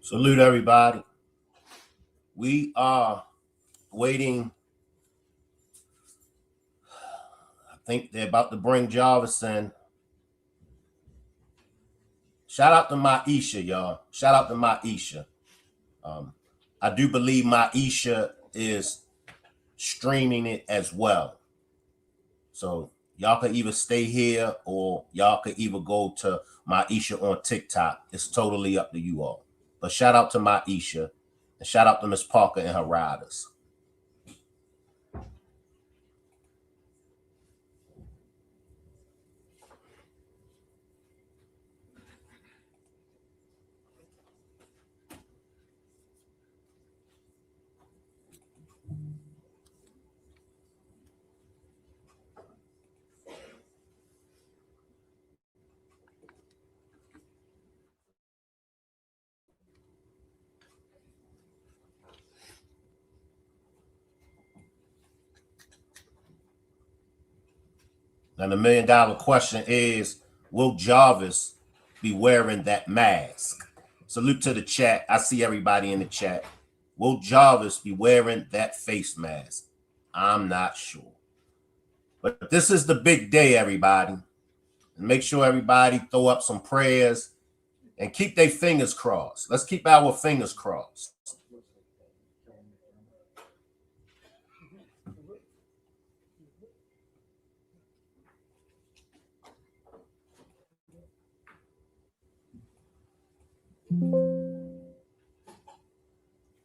Salute everybody. We are waiting. I think they're about to bring Jarvis in. Shout out to Maisha, y'all. Shout out to Maisha. I do believe Maisha is streaming it as well. So y'all could either stay here or y'all could either go to Maisha on TikTok. It's totally up to you all. But shout out to Maisha and shout out to Miss Parker and her riders. Now, the $1 million question is, will Jarvis be wearing that mask? Salute to the chat. I see everybody in the chat. Will Jarvis be wearing that face mask? I'm not sure. But this is the big day, everybody. And make sure everybody throw up some prayers and keep their fingers crossed. Let's keep our fingers crossed.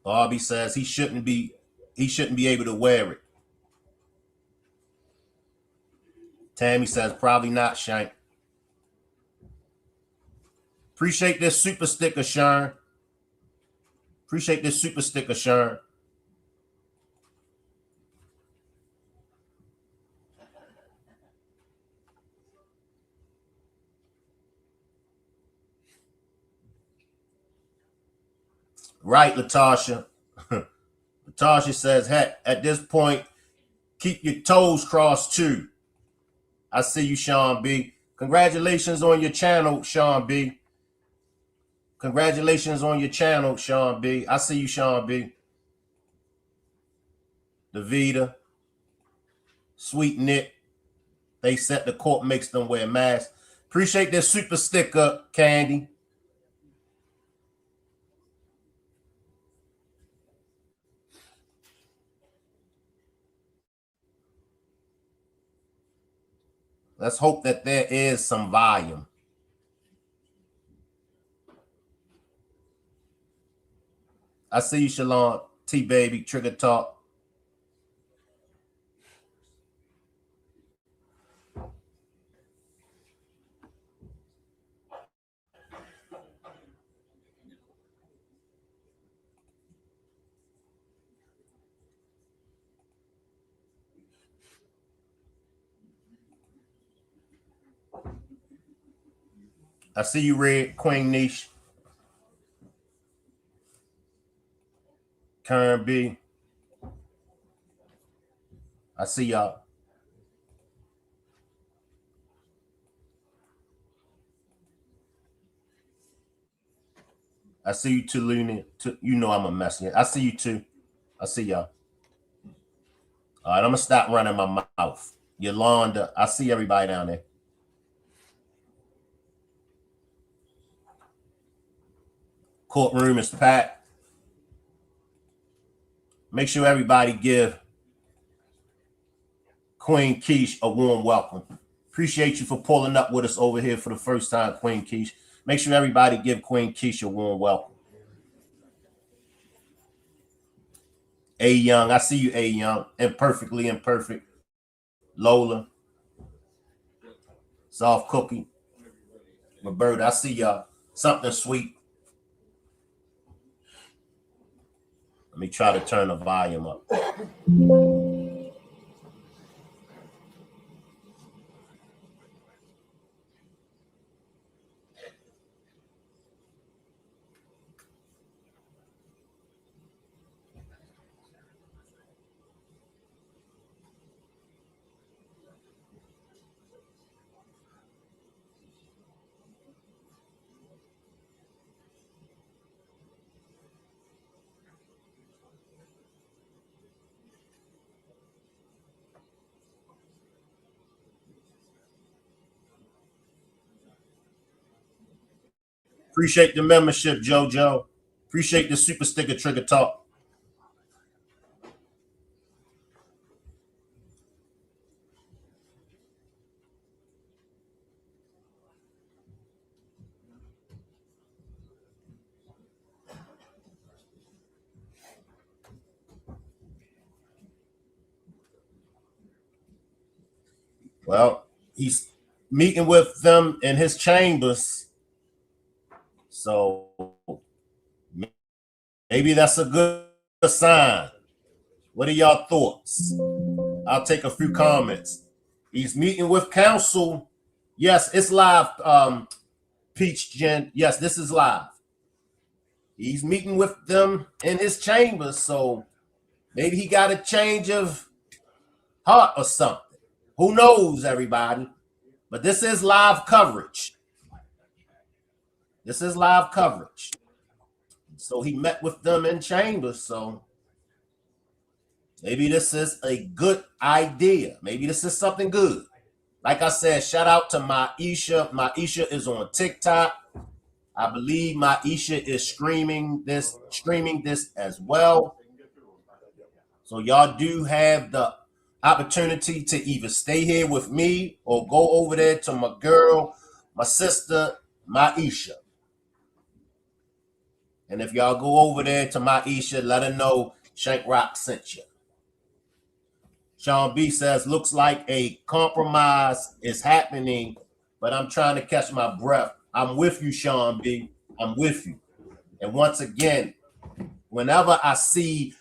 Bobby says he shouldn't be able to wear it. Tammy says probably not, Shank. Appreciate this super sticker, Sharon. Appreciate this super sticker, Sharon. Right, Latasha. Latasha says, heck, at this point, keep your toes crossed too. I see you, Sean B. Congratulations on your channel, Sean B. Congratulations on your channel, Sean B. I see you, Sean B. Davita. Sweet Nick. They said the court makes them wear masks. Appreciate this super sticker, Candy. Let's hope that there is some volume. I see you, Shalon. T-Baby, Trigger Talk. I see you, Red, Queen Niche. Karen B. I see y'all. I see you too, Looney. You know I'm a messenger. I see you too. I see y'all. All right, I'm going to stop running my mouth. Yolanda, I see everybody down there. Courtroom is packed. Make sure everybody give Queen Keish a warm welcome. Appreciate you for pulling up with us over here for the first time, Queen Keish. Make sure everybody give Queen Keish a warm welcome. A Young, I see you, A Young. Imperfectly imperfect. Lola. Soft Cookie. Roberta, I see y'all. Something sweet. Let me try to turn the volume up. Appreciate the membership, JoJo. Appreciate the super sticker trigger talk. Well, he's meeting with them in his chambers. So maybe that's a good sign. What are y'all thoughts? I'll take a few comments. He's meeting with counsel. Yes, it's live, Peach Jen. Yes, this is live. He's meeting with them in his chambers. So maybe he got a change of heart or something. Who knows, everybody? But this is live coverage. This is live coverage. So he met with them in chambers. So maybe this is a good idea. Maybe this is something good. Like I said, shout out to Maisha. Maisha is on TikTok. I believe Maisha is streaming this as well. So y'all do have the opportunity to either stay here with me or go over there to my girl, my sister, Maisha. And if y'all go over there to Maisha, let her know Shank Rock sent you. Sean B says, looks like a compromise is happening, but I'm trying to catch my breath. I'm with you, Sean B. I'm with you. And once again, whenever I see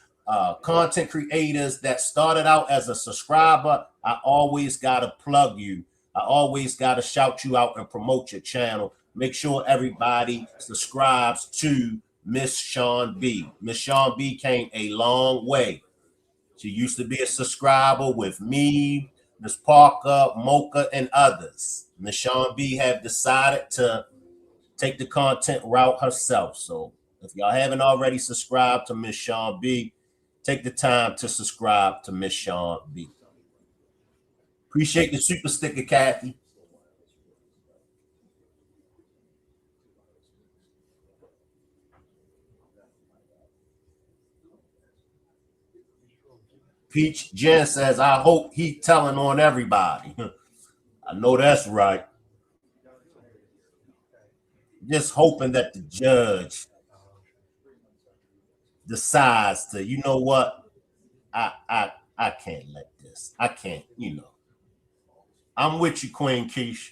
content creators that started out as a subscriber, I always got to plug you. I always got to shout you out and promote your channel. Make sure everybody subscribes to Miss Sean B. Miss Sean B came a long way. She used to be a subscriber with me, Miss Parker, Mocha, and others. Miss Sean B have decided to take the content route herself. So if y'all haven't already subscribed to Miss Sean B, take the time to subscribe to Miss Sean B. Appreciate the super sticker, Kathy. Peach Jen says, I hope he telling on everybody. I know that's right. Just hoping that the judge decides to, you know what? I can't let this. I can't, you know. I'm with you, Queen Keish.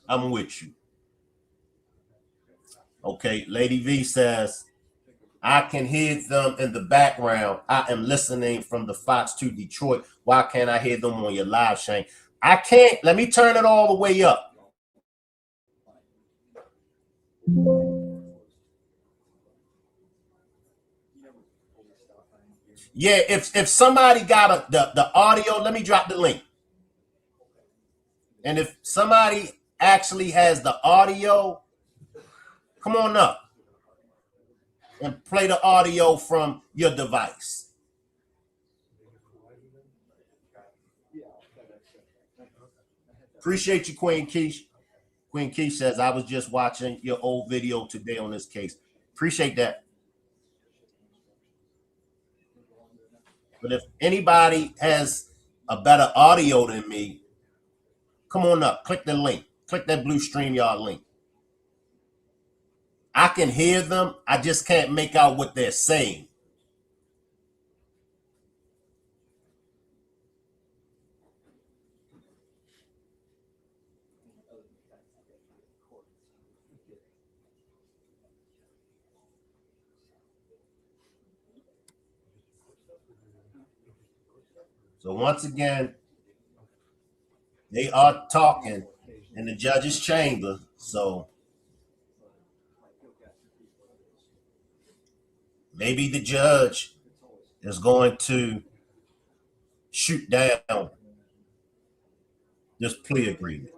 I'm with you. Okay, Lady V says, I can hear them in the background. I am listening from the Fox to Detroit. Why can't I hear them on your live, Shane? I can't. Let me turn it all the way up. Yeah, if somebody got the audio, let me drop the link. And if somebody actually has the audio, come on up and play the audio from your device. Appreciate you, Queen Keish. Queen Keish says, I was just watching your old video today on this case. Appreciate that. But if anybody has a better audio than me, come on up. Click the link. Click that blue StreamYard link. I can hear them. I just can't make out what they're saying. So once again, they are talking in the judge's chamber. So maybe the judge is going to shoot down this plea agreement.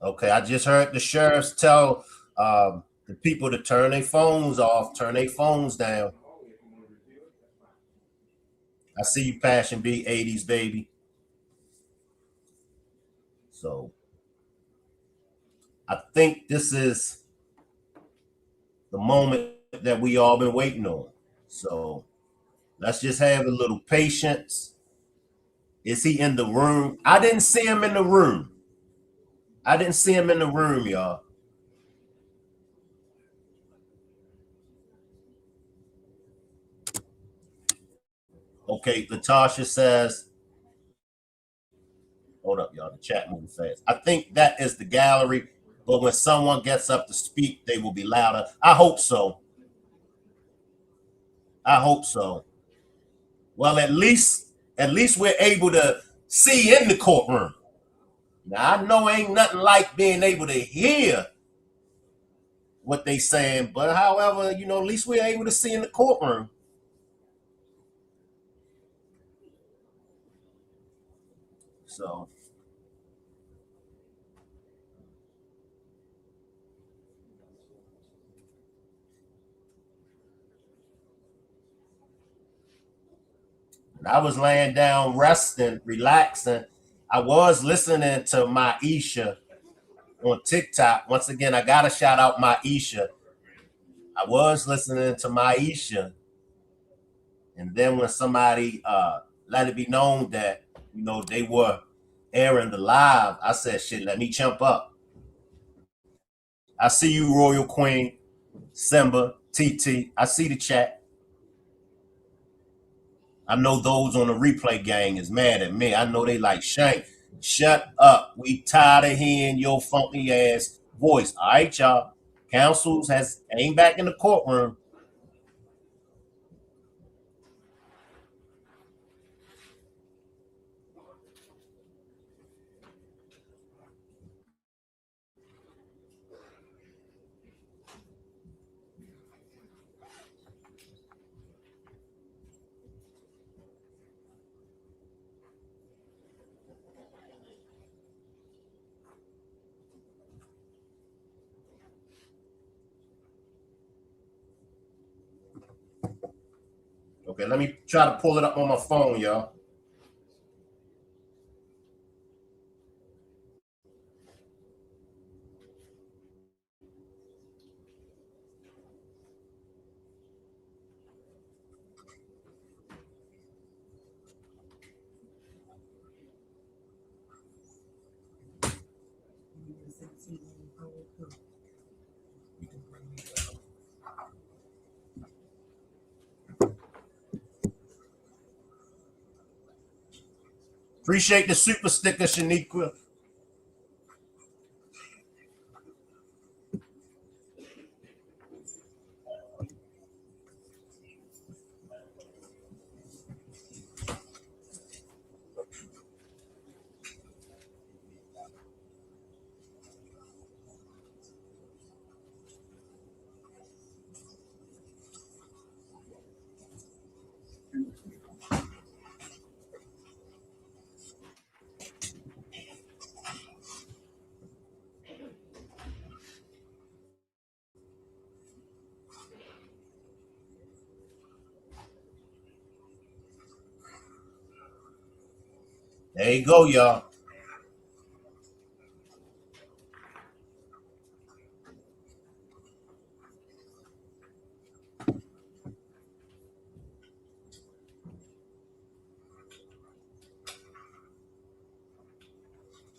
Okay, I just heard the sheriffs tell the people to turn their phones off, turn their phones down. I see you, Passion B, 80s baby. So I think this is the moment that we all been waiting on. So let's just have a little patience. Is he in the room? I didn't see him in the room. I didn't see him in the room, y'all. Okay, Latasha says, hold up, y'all. The chat moving fast. I think that is the gallery, but when someone gets up to speak, they will be louder. I hope so. I hope so. Well, at least we're able to see in the courtroom. Now I know ain't nothing like being able to hear what they saying, but however, at least we're able to see in the courtroom. So I was laying down, resting, relaxing. I was listening to Maisha on TikTok. Once again, I gotta shout out Maisha. I was listening to Maisha, and then when somebody let it be known that they were airing the live, I said, "Shit, let me jump up." I see you, Royal Queen, Simba, TT. I see the chat. I know those on the replay gang is mad at me. I know they like Shank. Shut up. We tired of hearing your funky ass voice. All right, y'all. Councils has ain't back in the courtroom. Okay, let me try to pull it up on my phone, y'all. Appreciate the super sticker, Shaniqua. There you go, y'all.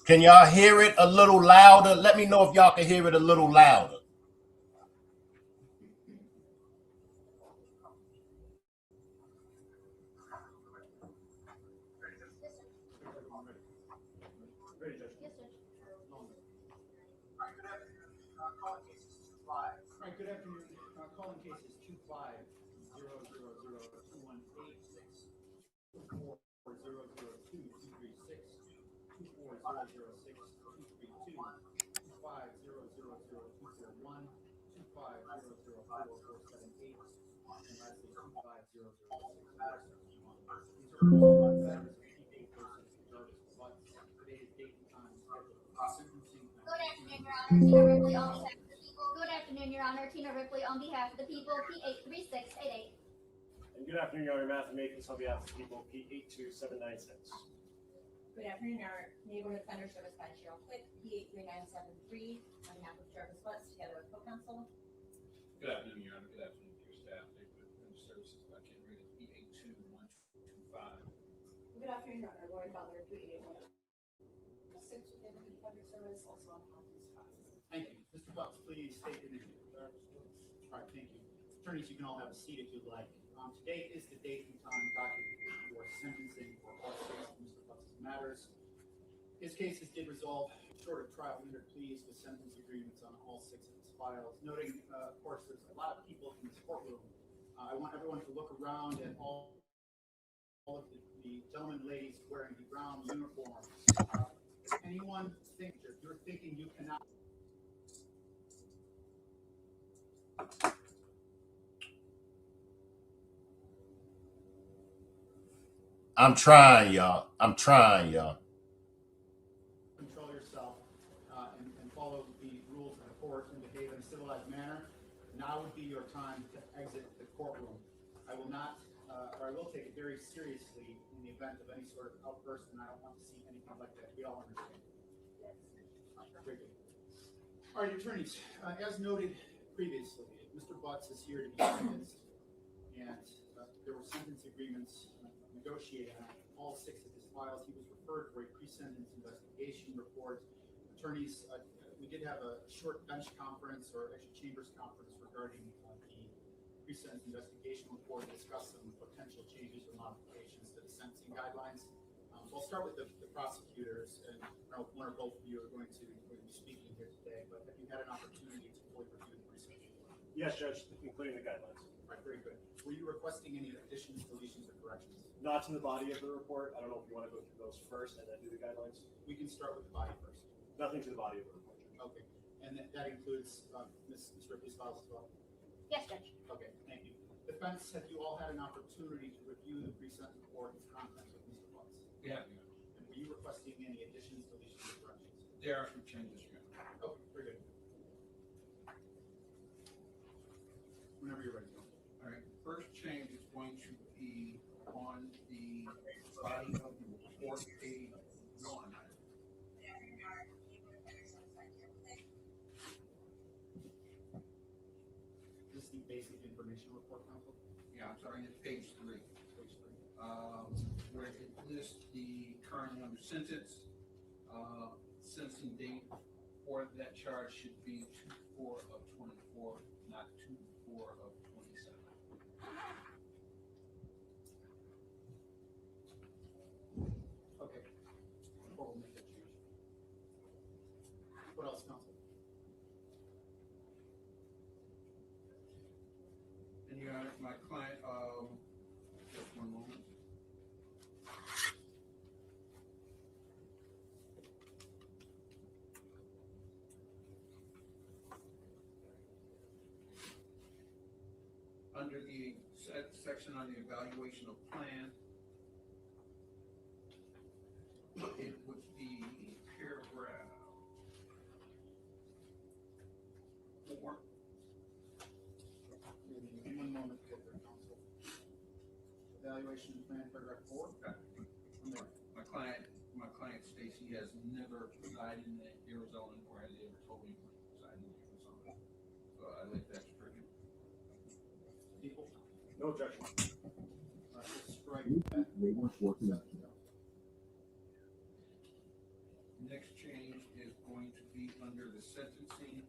Can y'all hear it a little louder? Let me know if y'all can hear it a little louder. Good afternoon. Calling case is Good afternoon, Your Honor. Tina Ripley on behalf of the people, P83688. Good afternoon, Your Honor. Matthew Makins on behalf of the people, P82796. Good afternoon, our Neighborhood Offender Service by Cheryl Quick, P83973, on behalf of Jarvis Butts, together with co-counsel. Good afternoon, Your Honor. Good afternoon to your staff. Neighborhood Offender Services by Ken Reed, P821225. Good afternoon, Your Honor. Lori Butler, P88106, with Neighborhood Offender Service, also on behalf of Ms. Fox. Thank you. Mr. Butts, please state your name. All right, thank you. Attorneys, you can all have a seat if you'd like. Today is the date and time documented for sentencing for all six of Mr. Butts' matters. His cases did resolve short of trial rendered pleas with sentence agreements on all six of his files. Noting, of course, there's a lot of people in this courtroom. I want everyone to look around at all of the gentlemen and ladies wearing the brown uniforms. Anyone think that you're thinking you cannot? I'm trying, y'all. Control yourself and follow the rules of the court and behave in a civilized manner. Now would be your time to exit the courtroom. I will not, or I will take it very seriously in the event of any sort of outburst, and I don't want to see anything like that. We all understand. Very good. All right, attorneys, as noted previously, Mr. Butts is here to be sentenced, and there were sentence agreements negotiated on all six of his files. He was referred for a pre-sentence investigation report. Attorneys, we did have a short bench conference, or actually chambers conference, regarding the pre-sentence investigation report to discuss some potential changes or modifications to the sentencing guidelines. So I'll start with the prosecutors, and I don't know if one or both of you are going to be speaking here today, but have you had an opportunity to fully review the pre-sentence report? Yes, Judge, including the guidelines. All right, very good. Were you requesting any additions, deletions, or corrections? Not to the body of the report. I don't know if you want to go through those first and then do the guidelines. We can start with the body first. Nothing to the body of the report, Judge. Okay, and that includes Ms. Ripley's files as well? Yes, Judge. Okay, thank you. Defense, have you all had an opportunity to review the pre-sentence report and its contents with Mr. Butts? Yeah. And were you requesting any additions, deletions, or corrections? There are some changes, Your Honor. Okay, very good. Whenever you're ready. All right. First change is going to be on the body of the report, page 1. This is the basic information report, counsel? Yeah, I'm sorry, it's page 3. Page 3. Where it lists the current under sentence. Sentencing date for that charge should be 2/4 of 24, not 2/4 of 27. Okay. Before we make that change. What else, counsel? And Your Honor, my client, just one moment. Under the section on the evaluation of plan, it would be paragraph 4. One moment, to get there, counsel. Evaluation plan, paragraph 4. I'm there. My client states he has never resided in Arizona, nor has he ever told me he resided in Arizona. So I like that stricken. People? No objection. Let's strike that. Next change is going to be under the sentencing.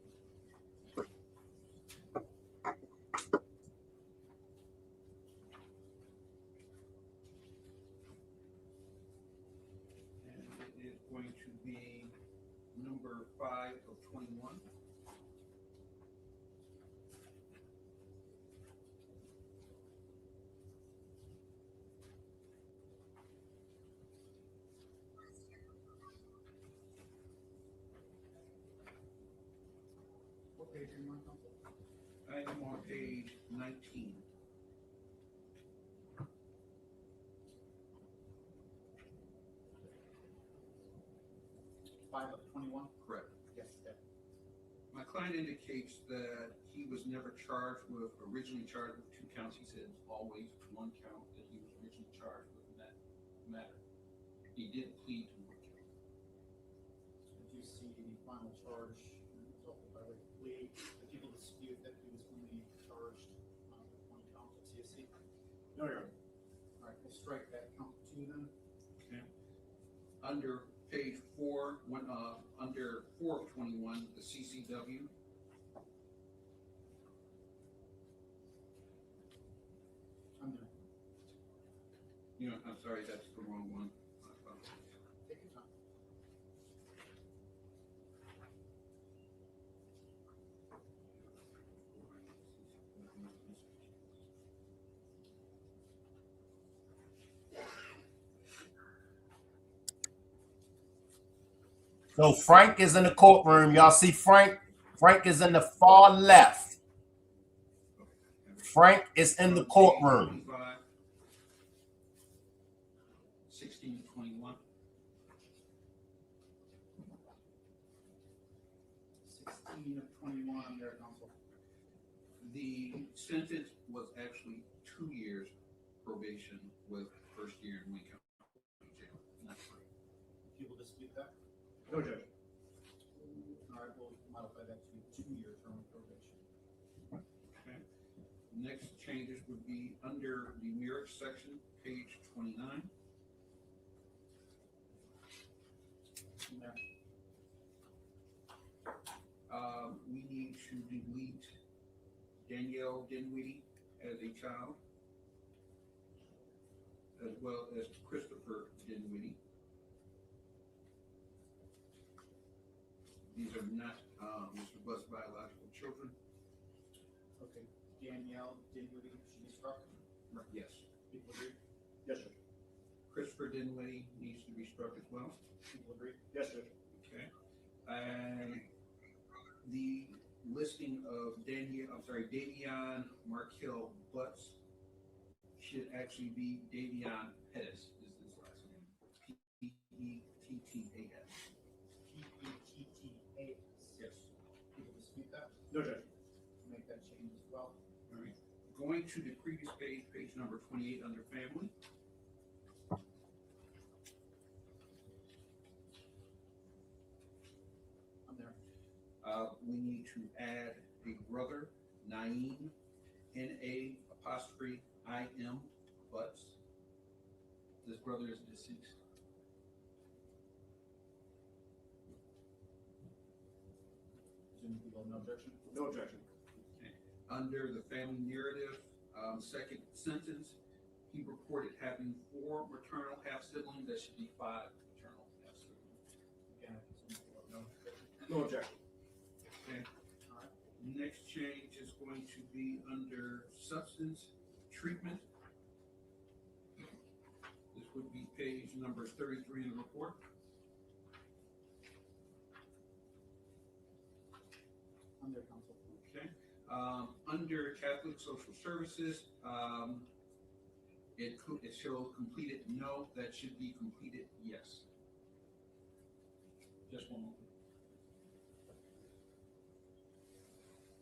And it is going to be number 5 of 21. What page are you on, counsel? I am on page 19. 5 of 21? Correct. Yes, that. My client client indicates that he was never originally charged with 2 counts. He said it's always 1 count that he was originally charged with in that matter. He did plead to 1 count. Did you see the final charge resulted by way of plea? The people dispute that he was only charged with 1 count of CSC. No, Your Honor. All right, we'll strike that count 2 then. Okay. Under page 4, under 4 of 21, the CCW. I'm there. You know, I'm sorry, that's the wrong one. Take your time. So Frank is in the courtroom. Y'all see Frank? Frank is in the far left. Frank is in the courtroom. 16 to 21. 16 of 21, I'm there, counsel. The sentence was actually 2 years probation with first year in Wayne County Jail. Not 3. People dispute that? No, Judge. All right, we'll modify that to 2-year term of probation. Okay. Next changes would be under the marriage section, page 29. I'm there. We need to delete Danielle Dinwiddie as a child, as well as Christopher Dinwiddie. These are not Mr. Butt's biological children. Okay, Danielle Dinwiddie should be struck. Yes. People agree? Yes, Judge. Christopher Dinwiddie needs to be struck as well. People agree? Yes, Judge. Okay. And the listing of Davion Markel Butts should actually be Davion Pettis is his last name. Pettas. Pettas. Yes. People dispute that? No, Judge. Make that change as well. All right. Going to the previous page, page number 28 under family. I'm there. We need to add a brother, Naeem, N-A''I''M, Butts. This brother is deceased. Presumably, no objection? No objection. Okay. Under the family narrative, second sentence, he reported having 4 maternal half siblings. That should be 5 maternal half siblings. Again, I presume no objection. No objection. Okay. All right. Next change is going to be under substance treatment. This would be page number 33 in the report. I'm there, counsel. Okay. Under Catholic Social Services, it shows completed no. That should be completed yes. Just one moment.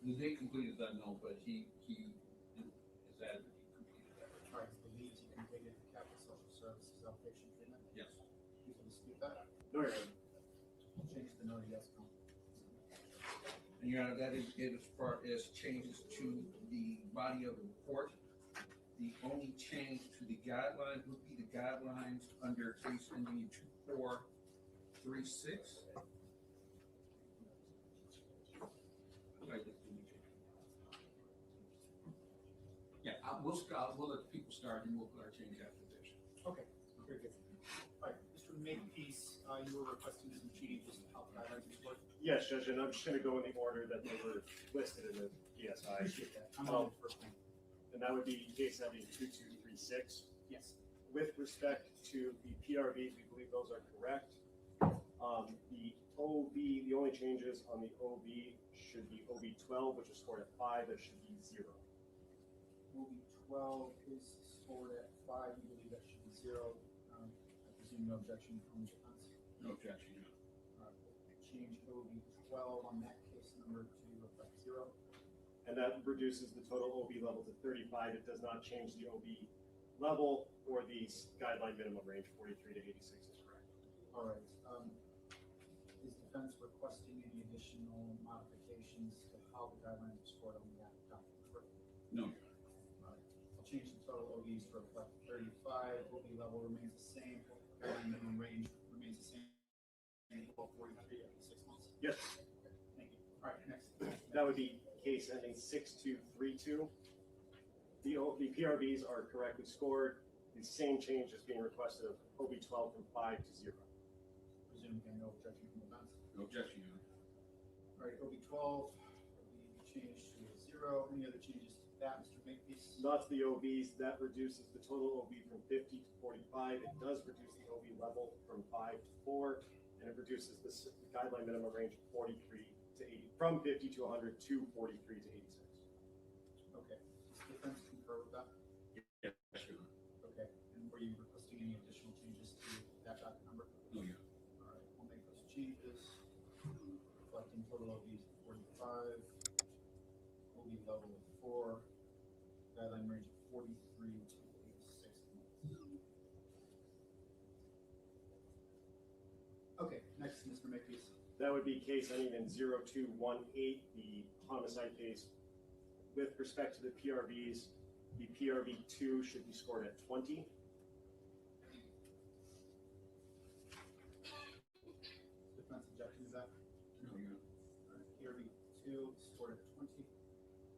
They completed that no, but he is adamant he completed that. All right, believes he completed the Catholic Social Services outpatient treatment. Yes. People dispute that? No, Your Honor. Change the no to yes, counsel. And Your Honor, that is it as far as changes to the body of the report. The only change to the guidelines would be the guidelines under case ending in 2436. Yeah, we'll let people start and we'll put our change after this. Okay, very good. All right, Mr. Makepeace, you were requesting some changes to health guidelines report. Yes, Judge, and I'm just gonna go in the order that they were listed in the PSI. Appreciate that. I'm on the first one. And that would be case ending 2236. Yes. With respect to the PRVs, we believe those are correct. The OB, the only changes on the OB should be OB12, which is scored at 5, that should be 0. OB12 is scored at 5. You believe that should be 0. I presume no objection from the defense. No objection. All right, we'll change OB 12 on that case number to reflect 0. And that reduces the total OB level to 35. It does not change the OB level or the guideline minimum range, 43 to 86 is correct. All right. Is defense requesting any additional modifications to how the guidelines are scored on that document? No. All right. I'll change the total OBs to reflect 35. OB level remains the same. Guideline minimum range remains the same. And equal 43 every 6 months. Yes, Thank you. All right. Next. that would be case ending 6232. The PRVs are correctly scored. The same change is being requested of OB 12 from 5 to 0. Presume again no objection from the defense. No objection, Your Honor. All right. OB 12 will be changed to 0. Any other changes to that, Mr. Makepeace? Not to the OBs. That reduces the total OB from 50 to 45. It does reduce the OB level from 5 to 4, and it reduces the guideline minimum range of 43 to 80, from 50 to 100 to 43 to 86. Okay. Does defense concur with that? Yes, Your Honor. Okay. And were you requesting any additional changes to that docket number? No, Your All Honor. right. We'll make those changes. Reflecting total OBs of 45, OB level of 4, guideline range of 43 to 86 months. Okay. Next, Mr. Makepeace. That would be case ending in 0218, the homicide case. With respect to the PRVs, the PRV 2 should be scored at 20. Defense objection to that? No, Your Honor. All right. PRV 2 scored at 20.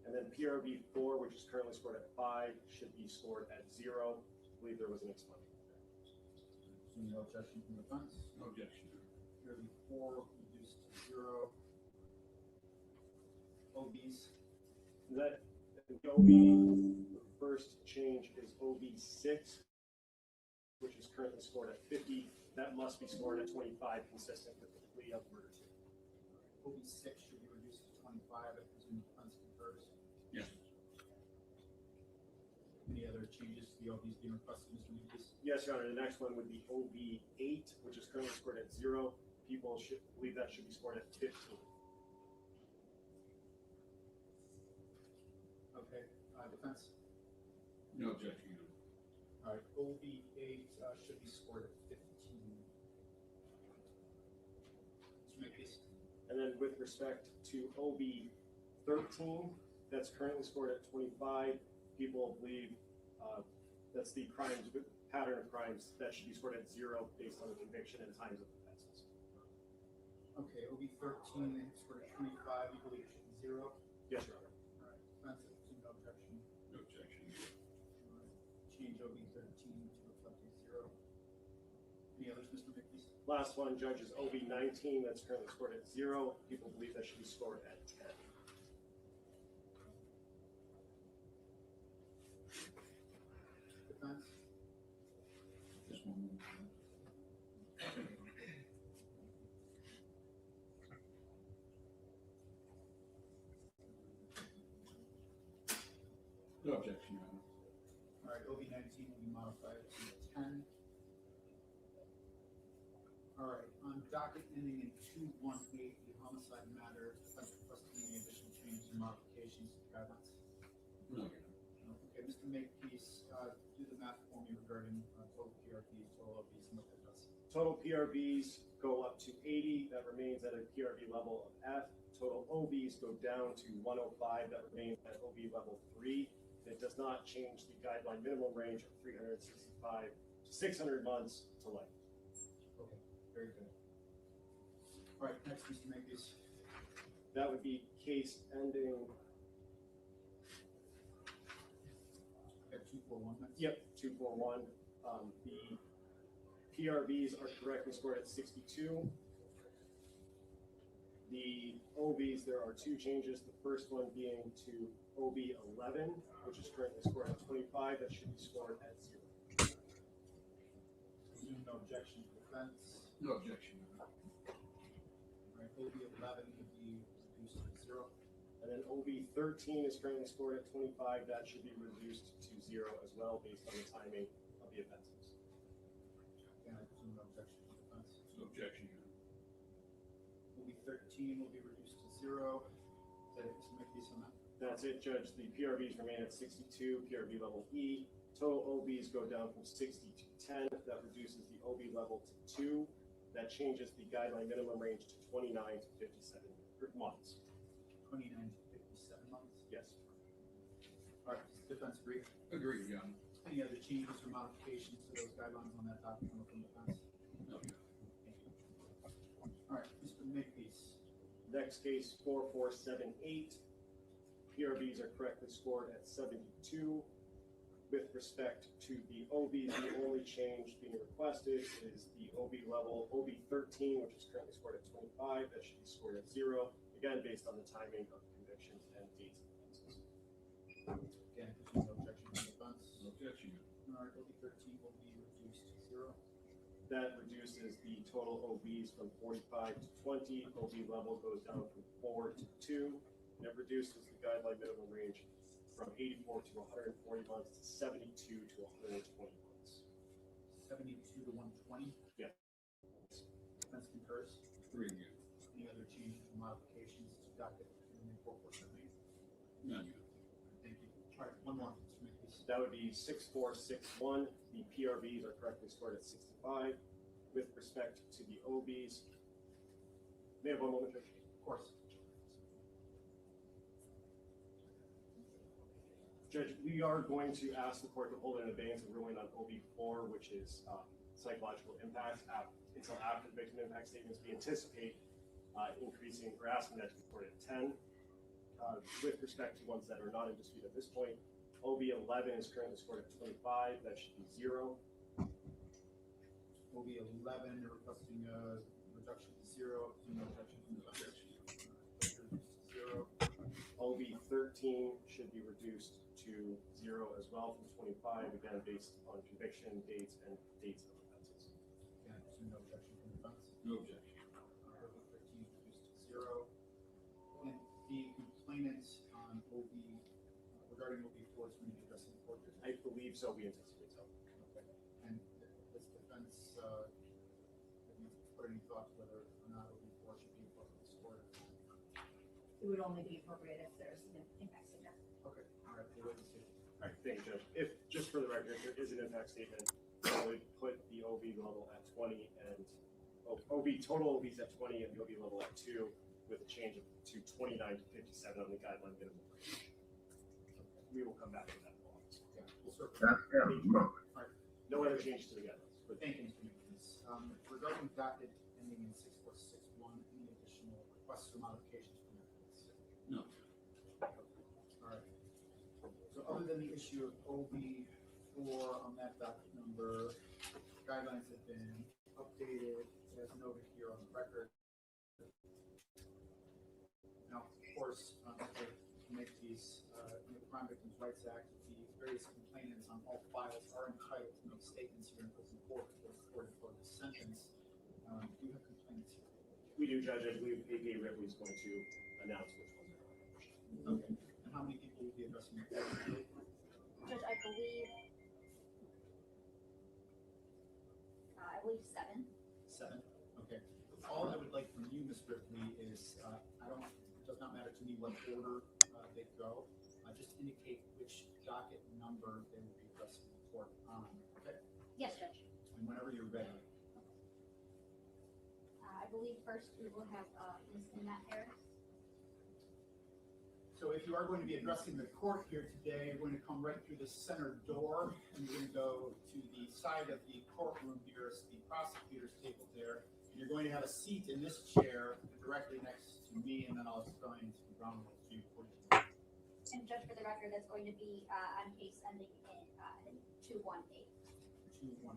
And then PRV 4, which is currently scored at 5, should be scored at 0. I believe there was an expungement there. Assuming no objection from the defense. No objection, Your Honor. PRV 4 reduced to 0. OBs. That the OB, the first change is OB 6, which is currently scored at 50. That must be scored at 25, consistent with the plea of murder 2. OB 6 should be reduced to 25. I presume defense concurs. Yes. Any other changes to the OBs being requested, Mr. Makepeace? Yes, Your Honor. The next one would be OB 8, which is currently scored at 0. People should believe that should be scored at 15. Okay. Defense. No objection, Your Honor. All right. OB 8 should be scored at 15. Mr. Makepeace. And then with respect to OB 13, that's currently scored at 25. People believe that's the crimes, pattern of crimes that should be scored at 0 based on the conviction and times of offenses. Okay. OB 13 scored at 25. You believe it should be 0? Yes, Your Honor. All right. Defense. I presume no objection. No objection, Your Honor. All right. Change OB 13 to reflect a 0. Any others, Mr. Makepeace? Last one, Judge, is OB 19. That's currently scored at 0. People believe that should be scored at 10. Defense. Just one moment. No objection, Your Honor. All right. OB 19 will be modified to 10. All right. On docket ending in 218, the homicide matter, defense requesting any additional changes or modifications to the guidelines? No, Your Honor. No. Okay. Mr. Makepeace, do the math for me regarding total PRPs, total OBs, and what that does. Total PRVs go up to 80. That remains at a PRV level of F. Total OBs go down to 105. That remains at OB level 3. It does not change the guideline minimum range of 365 to 600 months to life. Okay. Very good. All right. Next, Mr. Makepeace. That would be case ending, At 241 next. yep, 241. The PRVs are correctly scored at 62. The OBs, there are 2 changes. The first one being to OB 11, which is currently scored at 25. That should be scored at 0. Presume no objection to defense. No objection, Your Honor. All right. OB 11 will be reduced to 0. And then OB 13 is currently scored at 25. That should be reduced to 0 as well based on the timing of the offenses. Again, I presume no objection to defense. No objection, Your Honor. OB 13 will be reduced to 0. Is that it, Mr. McPeace, on that? That's it, Judge. The PRVs remain at 62, PRV level E. Total OBs go down from 60 to 10. That reduces the OB level to 2. That changes the guideline minimum range to 29 to 57 months. 29 to 57 months. Yes. All right, does defense agree? Agreed, Your Honor. Any other changes or modifications to those guidelines on that document from defense? No. Thank you. All right, Mr. Makepeace. Next case, 4478. PRVs are correctly scored at 72. With respect to the OBs, the only change being requested is the OB level, OB 13, which is currently scored at 25. That should be scored at 0. Again, based on the timing of convictions and dates of offenses. Again, if there's no objection from defense. No objection. All right, OB 13 will be reduced to 0. That reduces the total OBs from 45 to 20. OB level goes down from 4 to 2. And it reduces the guideline minimum range from 84 to 140 months to 72 to 120 months. 72 to 120. Yeah. Defense concurs. Agreed, Your Any other changes or modifications to docket 4478? None, Your Thank you. All right, one more, Mr. Makepeace. That would be 6461. The PRVs are correctly scored at 65. With respect to the OBs, may I have one moment, Judge? Of course. Judge, we are going to ask the court to hold an abeyance of ruling on OB4, which is psychological impacts until after the victim impact statements. We anticipate increasing or asking that to be recorded at 10. With respect to ones that are not in dispute at this point, OB11 is currently scored at 25. That should be 0. OB 11, you're requesting a reduction to 0. No objection from the objection. Reduced to 0. OB 13 should be reduced to 0 as well from 25, again based on conviction dates and dates of offenses. Again, no objection from defense. No objection. OB 13 reduced to 0. And the complainant on OB regarding OB 4 is going to be addressing the court. I believe so. We anticipate so. Okay. And this defense, have you put any thought to whether or not OB 4 should be appropriately scored? It would only be appropriate if there's an impact statement. Okay. All right. We'll wait and see. All right, thank you, Judge. If, just for the record, if there is an impact statement, I would put the OB level at 20 and total OBs at 20 and the OB level at 2 with a change of to 29 to 57 on the guideline minimum range. We will come back to that law. Yeah, we'll circle. Thank you. All right. No other changes to the guidelines. But Thank you, Mr. Nicholas. Regarding docket ending in 6461, any additional requests or modifications from your case? No. All right. So other than the issue of OB4 on that docket number, guidelines have been updated as noted here on the record. Now, of course, to make these in the Crime Victims' Rights Act, the various complainants on all files are entitled to make statements here in open court before the court for the sentence. Do you have complainants here? we do, Judge. I believe A.P. Ripley is going to announce which ones are on. Okay. And how many people will be addressing the court today? Judge, I believe 7. 7. Okay. All I would like from you, Ms. Ripley, is it does not matter to me what order they go. Just indicate which docket number they will be addressing the court on. Okay. Yes, Judge. And whenever you're ready. I believe first we will have Ms. Matt Harris. So if you are going to be addressing the court here today, you're going to come right through the center door, and you're going to go to the side of the courtroom here, it's the prosecutor's table there. And you're going to have a seat in this chair directly next to me, and then I'll explain to Brown with you. And Judge, for the record, that's going to be on case ending in 218. 2-1.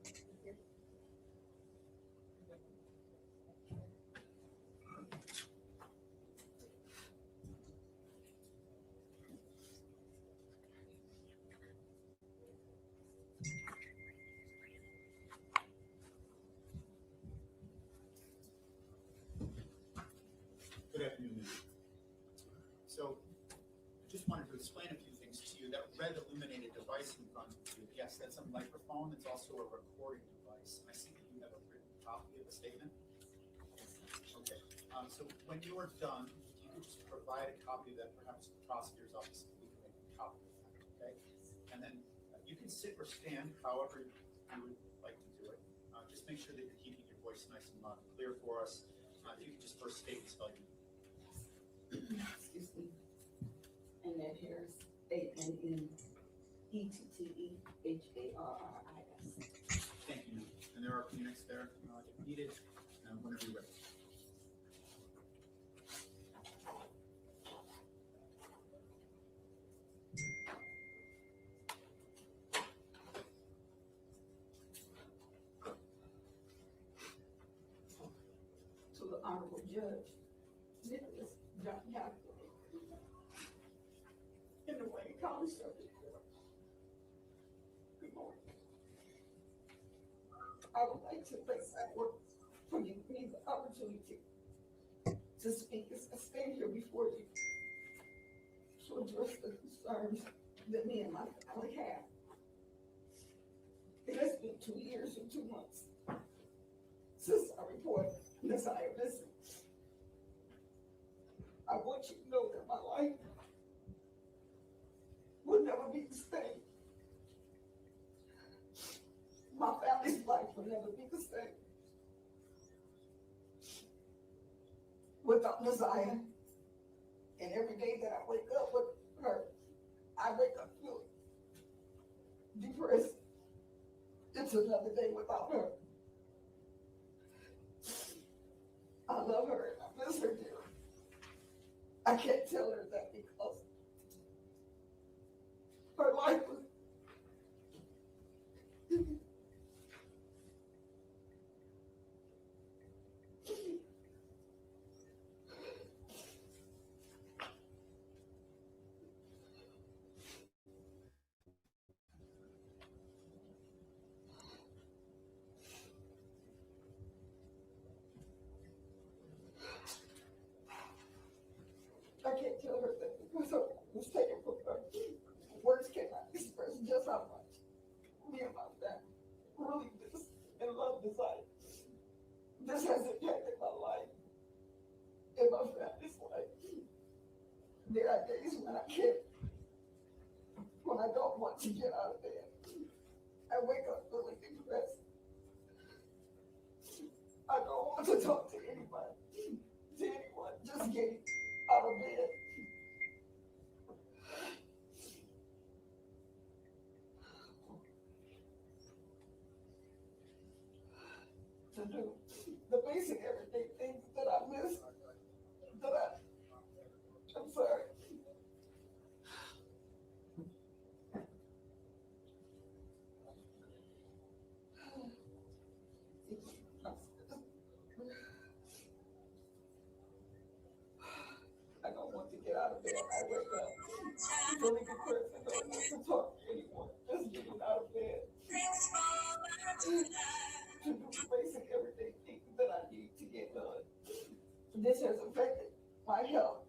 Yes. Good afternoon, ma'am. So, I just wanted to explain a few things to you. That red illuminated device in front of you, yes, that's a microphone. It's also a recording device. So when you are done, if you could just provide a copy of that, perhaps the prosecutor's office, we can make a copy of that, okay? And then you can sit or stand, however you would like to do it. Just make sure that you're keeping your voice nice and loud and clear for us. If you could just first state the spelling. Excuse me. And then here's ANNETTEHARRIS. Thank you. And there are Phoenix there if needed, whenever you're ready. To the Honorable Judge, Nicholas Jarvis, in the Wayne County Circuit Court. Good morning. I would like to thank the court for giving me the opportunity to speak and stand here before you to address the concerns that me and my family have. It has been 2 years and 2 months since I reported this I am missing. I want you to know that my life will never be the same. My family's life will never be the same without Messiah. And every day that I wake up with her, I wake up feeling depressed. It's another day without her. I love her and I miss her dearly. I can't tell her that because her life was I can't tell her that because her life was taken from her. Words cannot express just how much me and my family really miss and love this life. This has impacted my life and my family's life. There are days when I can't, when I don't want to get out of bed. I wake up really depressed. I don't want to talk to anybody, to anyone, just getting out of bed. To do the basic everyday things that I miss, I'm sorry. I don't want to get out of bed. I wake up really depressed and don't want to talk to anyone, just getting out of bed. To do the basic everyday things that I need to get done. This has affected my health.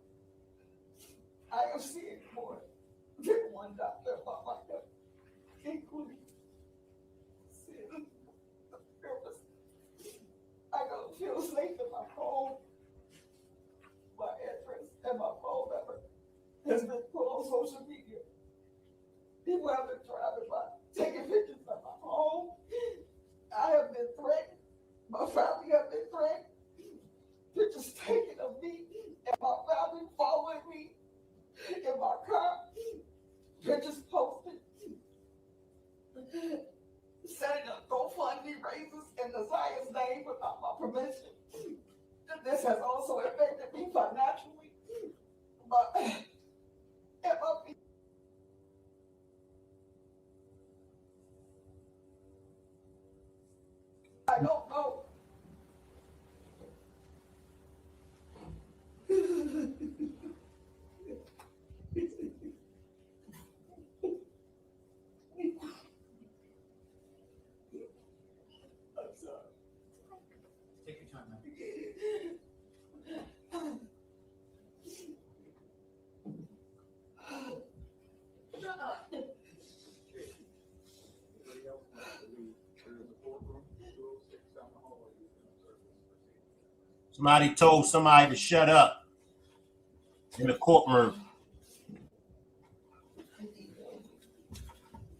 I am seeing more than one doctor about my health, including seeing the therapist. I don't feel safe in my home. My address and my phone number has been put on social media. People have been driving by, taking pictures of my home. I have been threatened. My family have been threatened. Pictures taken of me and my family following me in my car. Pictures posted. Setting up GoFundMe raises in the Zion's name without my permission. This has also affected me financially. But I don't know. I'm sorry. Take your time, man. Anybody else wants to leave? There is a courtroom, 206 down the hallway, who's going to observe this proceeding. Somebody told somebody to shut up in the courtroom.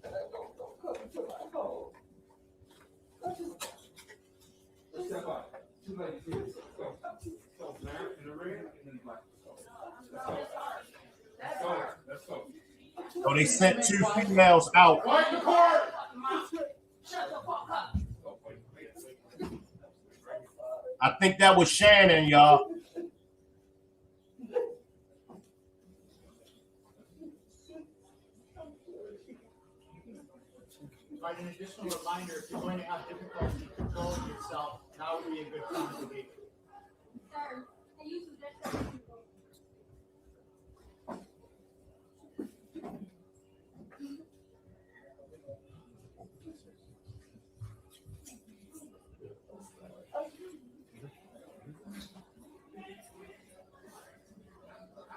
And I don't come into my home. I just Step up. Too late. Let's go, man. In the ring, and then black. Let's go. Let's go. Let's go. So they sent 2 females out. Right in the court. Shut the fuck up. I think that was Shannon, y'all. Right, an additional reminder, if you're going to have difficulty controlling yourself, now would be a good time to be. Sir, can you suggest that?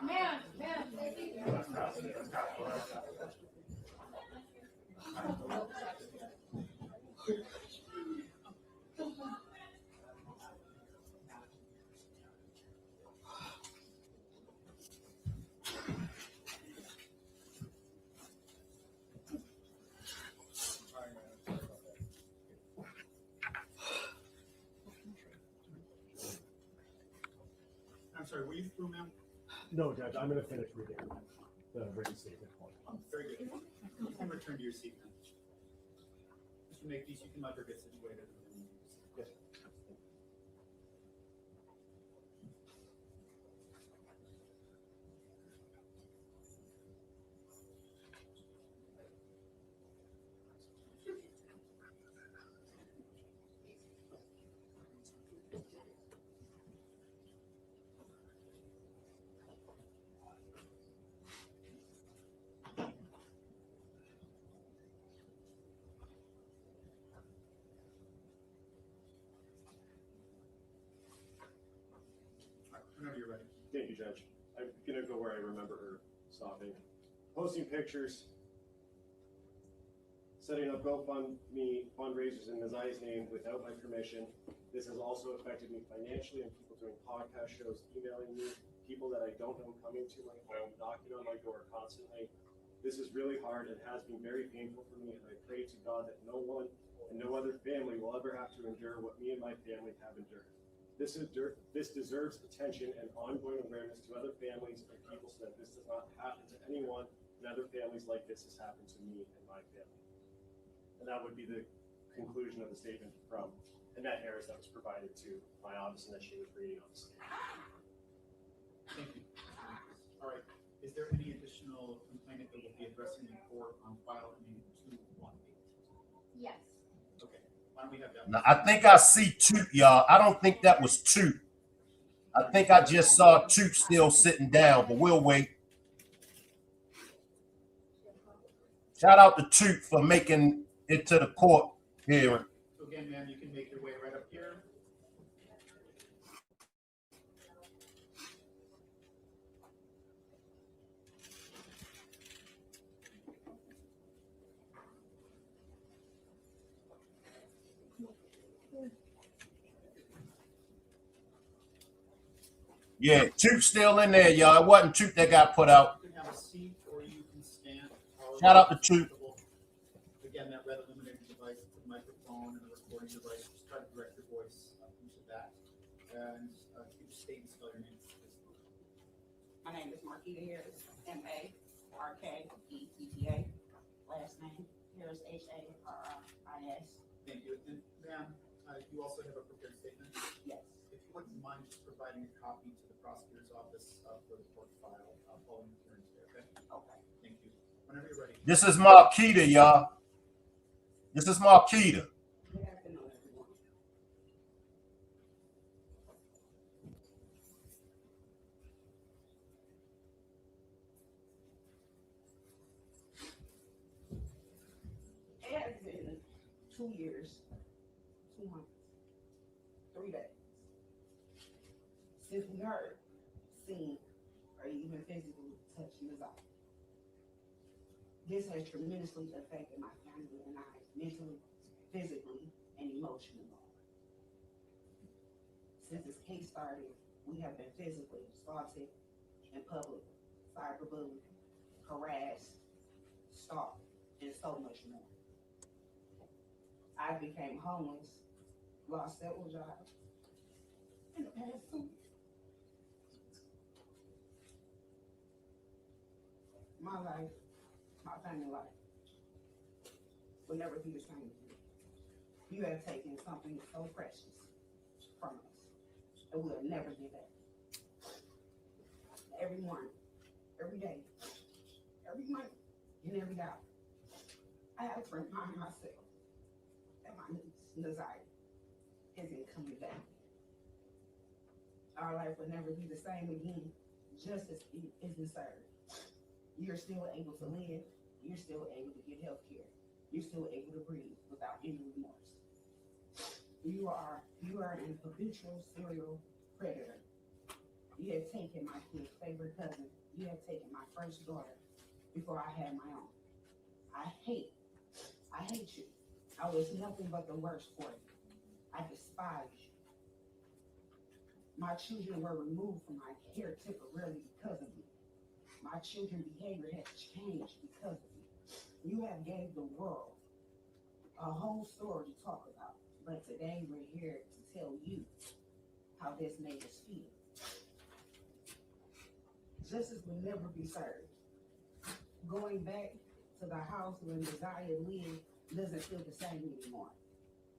Ma'am, I'm sorry, were you through, ma'am? No, Judge, I'm going to finish reading the written statement. Very good. You can return to your seat now. Mr. Makepeace, you can let her get situated. Yes. Whenever you're ready. Thank you, Judge. I'm going to go where I remember her stopping. Posting pictures, setting up GoFundMe fundraisers in Nazai's name without my permission. This has also affected me financially, and people doing podcast shows, emailing me, people that I don't know coming to my home, knocking on my door constantly. This is really hard and has been very painful for me, and I pray to God that no one and no other family will ever have to endure what me and my family have endured. This deserves attention and ongoing awareness to other families and people so that this does not happen to anyone and other families like this has happened to me and my family. And that would be the conclusion of the statement from Annette Harris that was provided to my office and that she was reading on the stand. Thank you. All right. Is there any additional complainant that will be addressing the court on file ending 218? Yes. Okay. Why don't we have that? Now, I think I see Toot, y'all. I don't think that was Toot. I think I just saw Toot still sitting down, but we'll wait. Shout out to Toot for making it to the court hearing. So again, ma'am, you can make your way right up here. Yeah, Toot's still in there, y'all. It wasn't Toot that got put out. You can have a seat or you can stand. Shout out to Toot. Again, that red illuminating device, the microphone and the recording device, just try to direct your voice into that. And keep state and spell your name. My name is Marquita Harris, M-A-R-K-E-T-T-A. Last name Harris, H-A-R-R-I-S. Thank you. And ma'am, you also have a prepared statement? Yes. If you wouldn't mind just providing a copy to the prosecutor's office for the court file following the hearing today, okay? Okay. Thank you. Whenever you're ready. This is Marquita, y'all. This is Marquita. Good afternoon, everyone. It has been 2 years, 2 months, 3 days since we heard, seen, or even physically touched Nazai. This has tremendously affected my family and I mentally, physically, and emotionally. Since this case started, we have been physically assaulted in public, cyberbullied, harassed, stalked, and so much more. I became homeless, lost several jobs in the past 2 years. My life, my family life, will never be the same again. You have taken something so precious from us, and we'll never get back. Every morning, every day, every month, and every hour, I have to remind myself that my desire isn't coming back. Our life will never be the same again. Justice isn't served. You're still able to live. You're still able to get health care. You're still able to breathe without any remorse. You are an habitual serial predator. You have taken my kid's favorite cousin. You have taken my first daughter before I had my own. I hate you. I was nothing but the worst for you. I despise you. My children were removed from my care temporarily because of you. My children's behavior has changed because of you. You have gave the world a whole story to talk about, but today we're here to tell you how this made us feel. Justice will never be served. Going back to the house where Messiah lived doesn't feel the same anymore.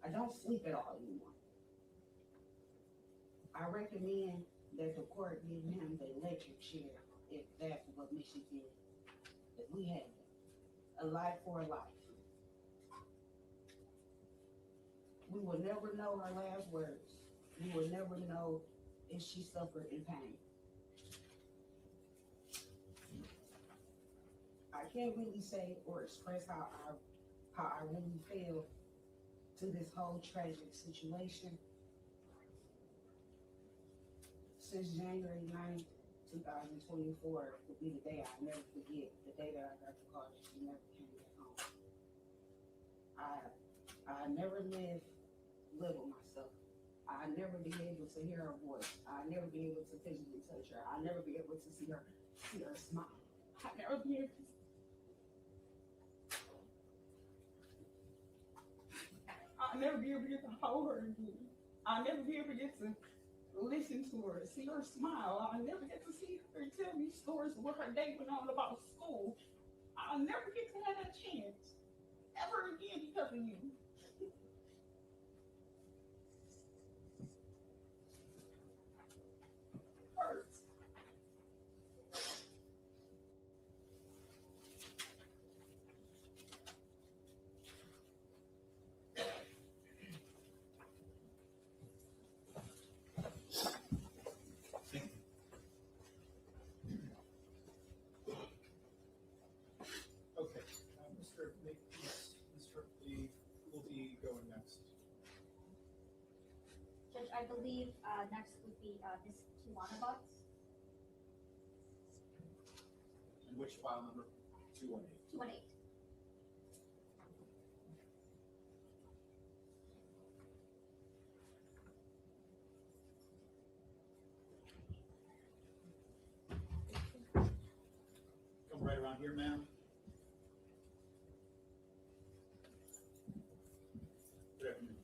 I don't sleep at all anymore. I recommend that the court give him the electric chair if that's what Michigan, if we have it. A life for a life. We will never know her last words. We will never know if she suffered in pain. I can't really say or express how I really feel to this whole tragic situation. Since January 9th, 2024 will be the day I'll never forget, the day that I got the call that she never came back home. I never live with myself. I never be able to hear her voice. I never be able to physically touch her. I never be able to see her smile. I never be able to I'll never be able to get to hold her again. I'll never be able to get to listen to her, see her smile. I'll never get to see her tell me stories of what her day went on about school. I'll never get to have that chance ever again because of you. Hurts. Okay, Mr. Lee will be going next. Judge, I believe next would be Ms. Kiwana Butts, And which file number? 218. 218. Come right around here, ma'am. Good afternoon.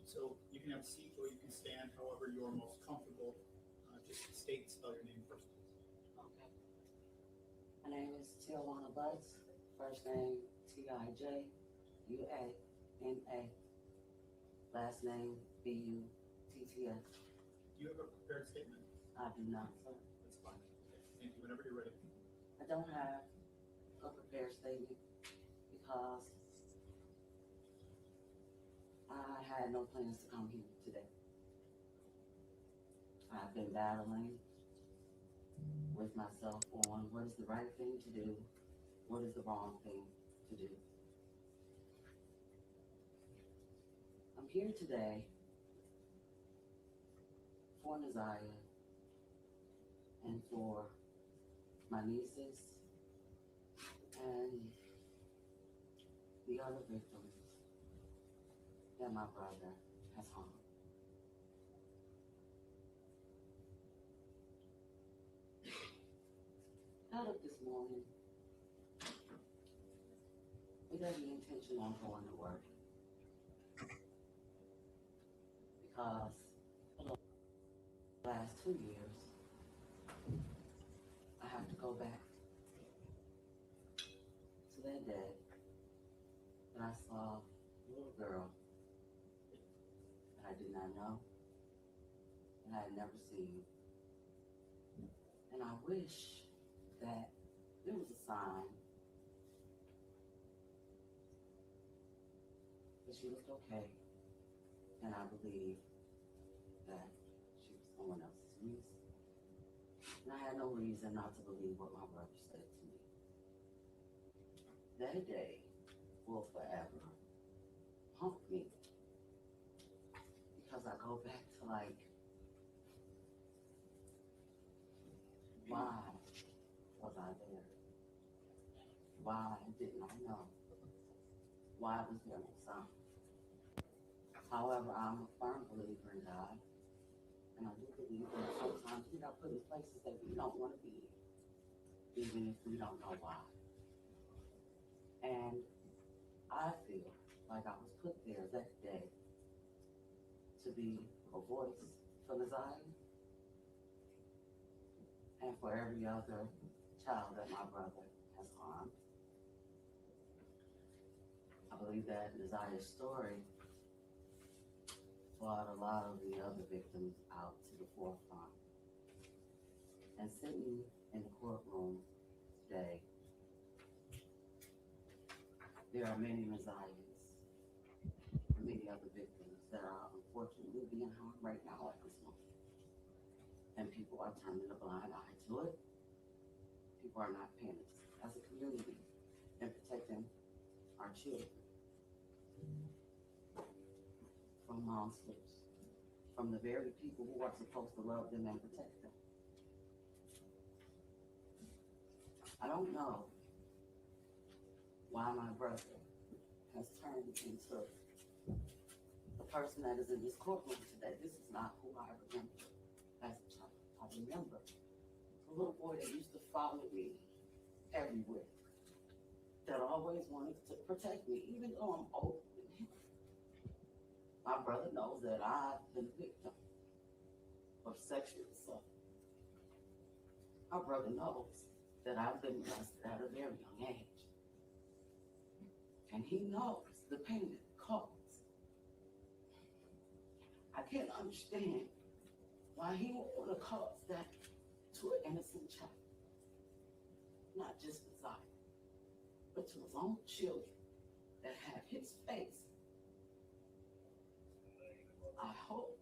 So you can have a seat or you can stand, however you are most comfortable. Just state and spell your name first, please. Okay. My name is Tijuana Butts. First name Tijuana. Last name Butts. Do you have a prepared statement? I do not, sir. That's fine. Thank you. Whenever you're ready. I don't have a prepared statement because I had no plans to come here today. I've been battling with myself on what is the right thing to do, what is the wrong thing to do. I'm here today for Naziah and for my nieces and the other victims that my brother has harmed. morning with every intention on going to work. Because for the last 2 years, I have to go back to that day that I saw a little girl that I did not know, that I had never seen. And I wish that there was a sign that she looked okay, and I believe that she was someone else's niece. And I had no reason not to believe what my brother said to me. That day will forever haunt me because I go back to like, why was I there? Why didn't I know? Why was there no sign? However, I'm a firm believer in God, and I do believe that sometimes we got put in places that we don't want to be in, even if we don't know why. And I feel like I was put there that day to be a voice for Zion and for every other child that my brother has harmed. I believe that Zia's story brought a lot of the other victims out to the forefront. And sitting in the courtroom today, there are many Messiahs and many other victims that are unfortunately being harmed right now at this moment. And people are turning a blind eye to it. People are not paying attention as a community and protecting our children from monsters, from the very people who are supposed to love them and protect them. I don't know why my brother has turned into the person that is in this courtroom today. This is not who I remember as a child. I remember the little boy that used to follow me everywhere, that always wanted to protect me, even though I'm older than him. My brother knows that I've been a victim of sexual assault. My brother knows that I've been molested at a very young age. And he knows the pain it caused. I can't understand why he would want to cause that to an innocent child. Not just Messiah, but to his own children that have his face. I hope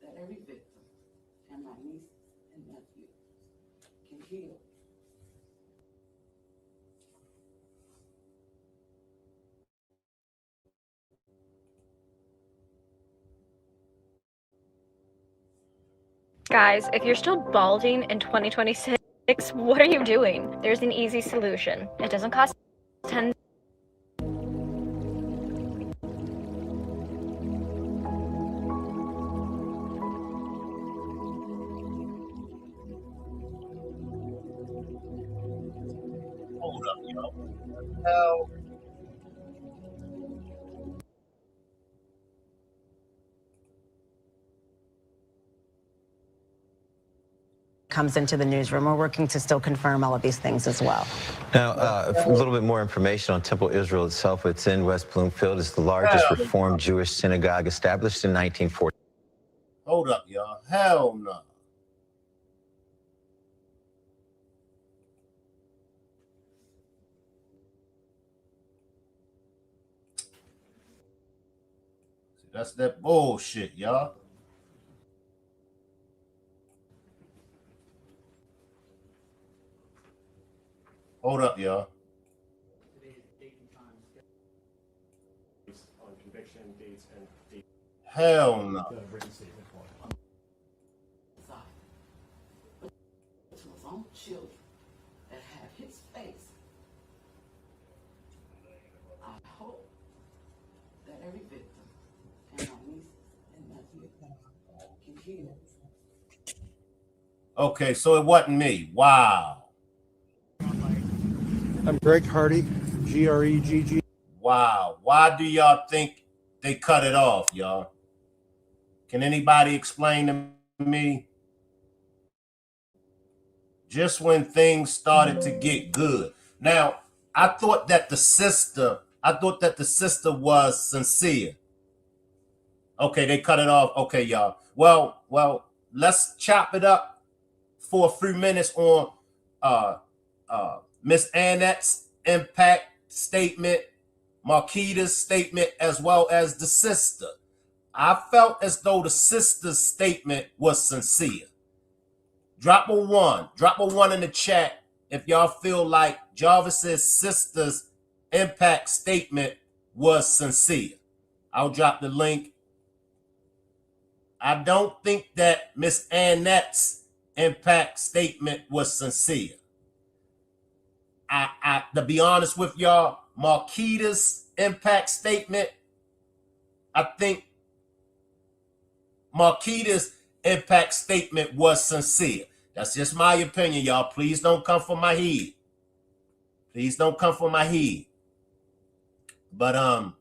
that every victim and my nieces and nephews can heal. Guys, if you're still balding in 2026, what are you doing? There's an easy solution. It doesn't cost 10. Hold up, yo. Hell. Comes into the newsroom. We're working to still confirm all of these things as well. Now, a little bit more information on Temple Israel itself. It's in West Bloomfield. It's the largest Reformed Jewish synagogue established in 1940. Hold up, y'all. Hell no. See, that's that bullshit, y'all. Hold up, y'all. On conviction dates and dates. Hell no. The written statement form. To his own children that have his face. I hope that every victim and my nieces and nephews can heal. Okay, so it wasn't me. Wow. I'm Greg Hardy, Gregg. Wow. Why do y'all think they cut it off, y'all? Can anybody explain to me? Just when things started to get good. Now, I thought that the sister was sincere. Okay, they cut it off. Okay, y'all. Let's chop it up for a few minutes on Miss Annette's impact statement, Marquita's statement, as well as the sister. I felt as though the sister's statement was sincere. Drop a one in the chat if y'all feel like Jarvis's sister's impact statement was sincere. I'll drop the link. I don't think that Miss Annette's impact statement was sincere. To be honest with y'all, Marquita's impact statement, I think Marquita's impact statement was sincere. That's just my opinion, y'all. Please don't come for my head. Please don't come for my head. But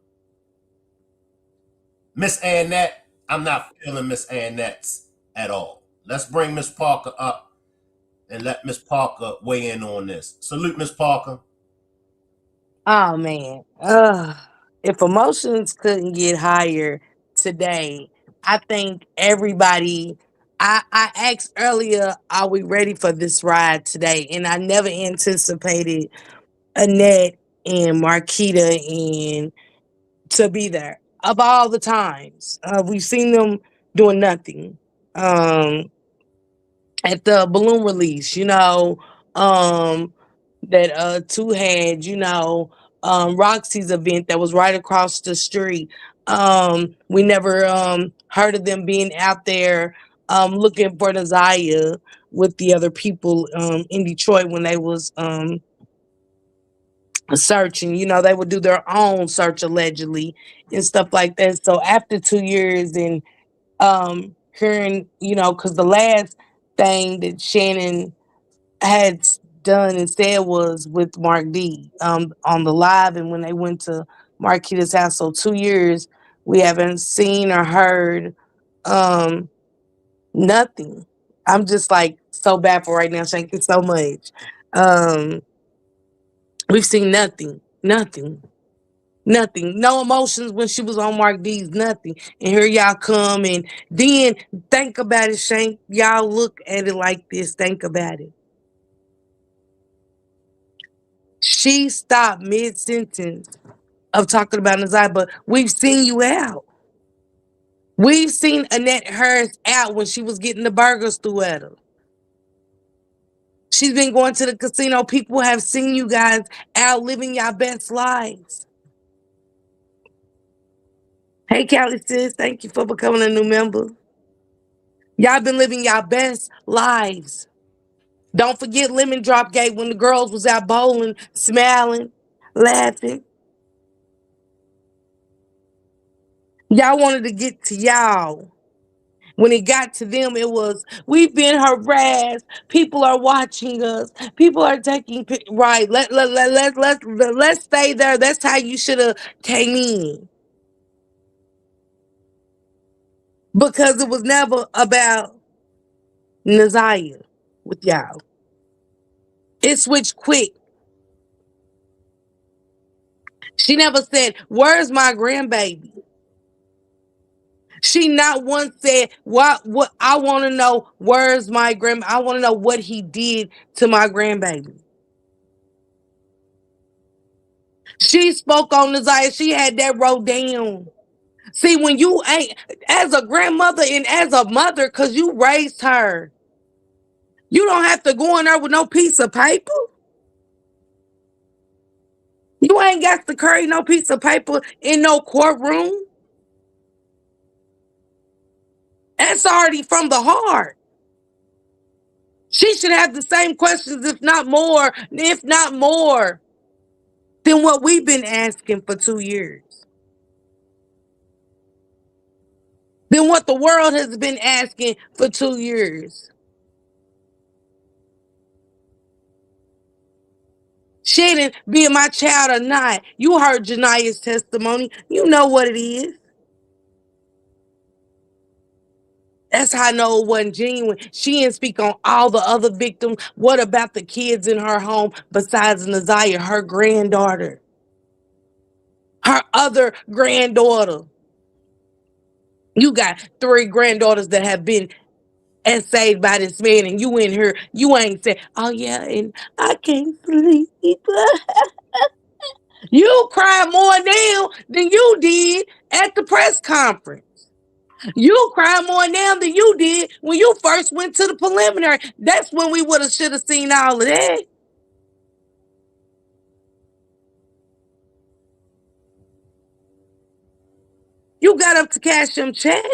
Miss Annette, I'm not feeling Miss Annette's at all. Let's bring Miss Parker up and let Miss Parker weigh in on this. Salute, Miss Parker. Oh man. If emotions couldn't get higher today, I think everybody I asked earlier, are we ready for this ride today? And I never anticipated Annette and Marquita and to be there. Of all the times. We've seen them doing nothing. At the balloon release, um that two had, Roxy's event that was right across the street. We never heard of them being out there looking for Nazaya with the other people in Detroit when they was searching. They would do their own search allegedly and stuff like that. So after 2 years and hearing, because the last thing that Shannon had done instead was with Mark D on the live and when they went to Marquita's house. So 2 years we haven't seen or heard um nothing. I'm just like so baffled right now. Thank you so much. Um we've seen nothing. Nothing. Nothing. No emotions when she was on Mark D's, nothing. And here y'all come and then think about it, Shank. Y'all look at it like this. Think about it. She stopped mid-sentence of talking about Nazai, but we've seen you out. We've seen Annette Harris out when she was getting the burgers through at her. She's been going to the casino. People have seen you guys out living your best lives. Hey, Callie sis, thank you for becoming a new member. Y'all been living your best lives. Don't forget Lemon Drop Gate when the girls was out bowling, smiling, laughing. Y'all wanted to get to y'all. When it got to them, it was, we've been harassed. People are watching us. People are taking right. Let's stay there. That's how you should have came in. Because it was never about Nazaya with y'all. It switched quick. She never said, where's my grandbaby? She not once said, what I want to know, where's my I want to know what he did to my grandbaby. She spoke on Nazaya. She had that wrote down. See, when you ain't, as a grandmother and as a mother, because you raised her, you don't have to go in there with no piece of paper. You ain't got to carry no piece of paper in no courtroom. That's already from the heart. She should have the same questions, if not more, than what we've been asking for 2 years. Than what the world has been asking for 2 years. Shannon, being my child or not, you heard Jania's testimony. You know what it is. That's how I know it wasn't genuine. She didn't speak on all the other victims. What about the kids in her home besides Nazaya, her granddaughter? Her other granddaughter. You got 3 granddaughters that have been saved by this man, and you in here, you ain't said, oh yeah, and I can't sleep. You cried more now than you did at the press conference. You cried more now than you did when you first went to the preliminary. That's when we should have seen all of that. You got up to cash them checks.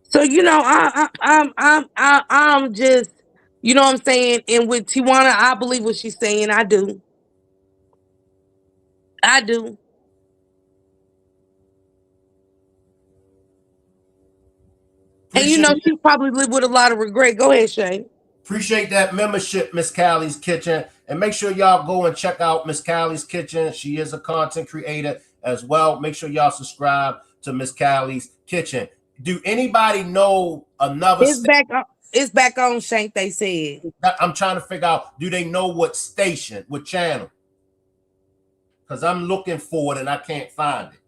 So you know, I'm just, you know what I'm saying. And with Tijuana, I believe what she's saying. I do. I do. And you know, she probably lived with a lot of regret. Go ahead, Shay. Appreciate that membership, Miss Callie's Kitchen. And make sure y'all go and check out Miss Callie's Kitchen. She is a content creator as well. Make sure y'all subscribe to Miss Callie's Kitchen. Do anybody know another? It's back on, Shank, they said. I'm trying to figure out, do they know what station, what channel? Because I'm looking for it and I can't find it.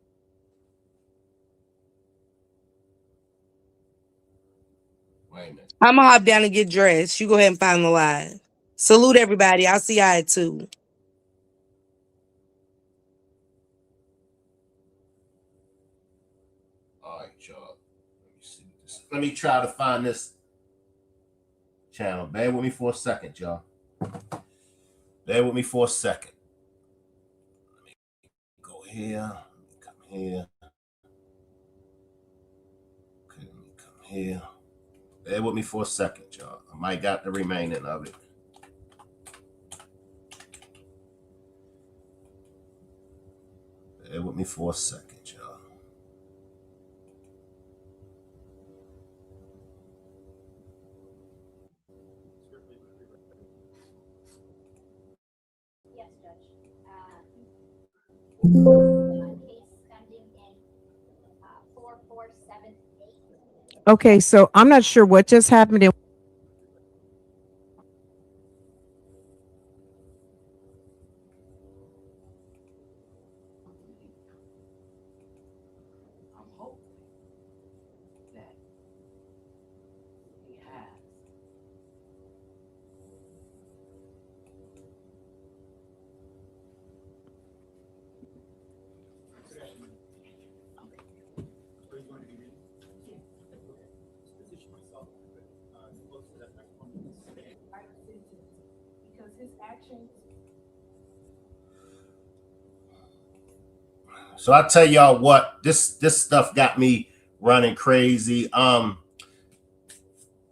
Wait a minute. I'm gonna hop down and get dressed. You go ahead and find the live. Salute everybody. I'll see y'all at 2. All right, y'all. Let me try to find this channel. Bear with me for a second, y'all. Bear with me for a second. Let me go here. Come here. Okay, let me come here. Bear with me for a second, y'all. I might got the remaining of it. Bear with me for a second, y'all. Yes, Judge. Case pending in 4478. Okay, so I'm not sure what just happened. I'm hoping that he has. Because his actions. So I tell y'all what, this stuff got me running crazy.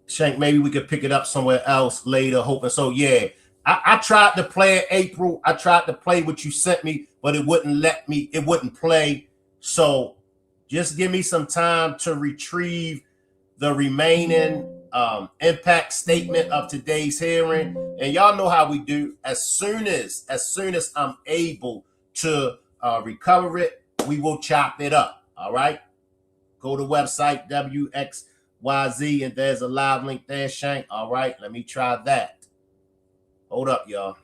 Shank, maybe we could pick it up somewhere else later, hoping. So yeah, I tried to play it, April. I tried to play what you sent me, but it wouldn't let me, it wouldn't play. So just give me some time to retrieve the remaining impact statement of today's hearing. And y'all know how we do. As soon as I'm able to recover it, we will chop it up. All right. Go to website WXYZ, and there's a live link there, Shank. All right, let me try that. Hold up, y'all.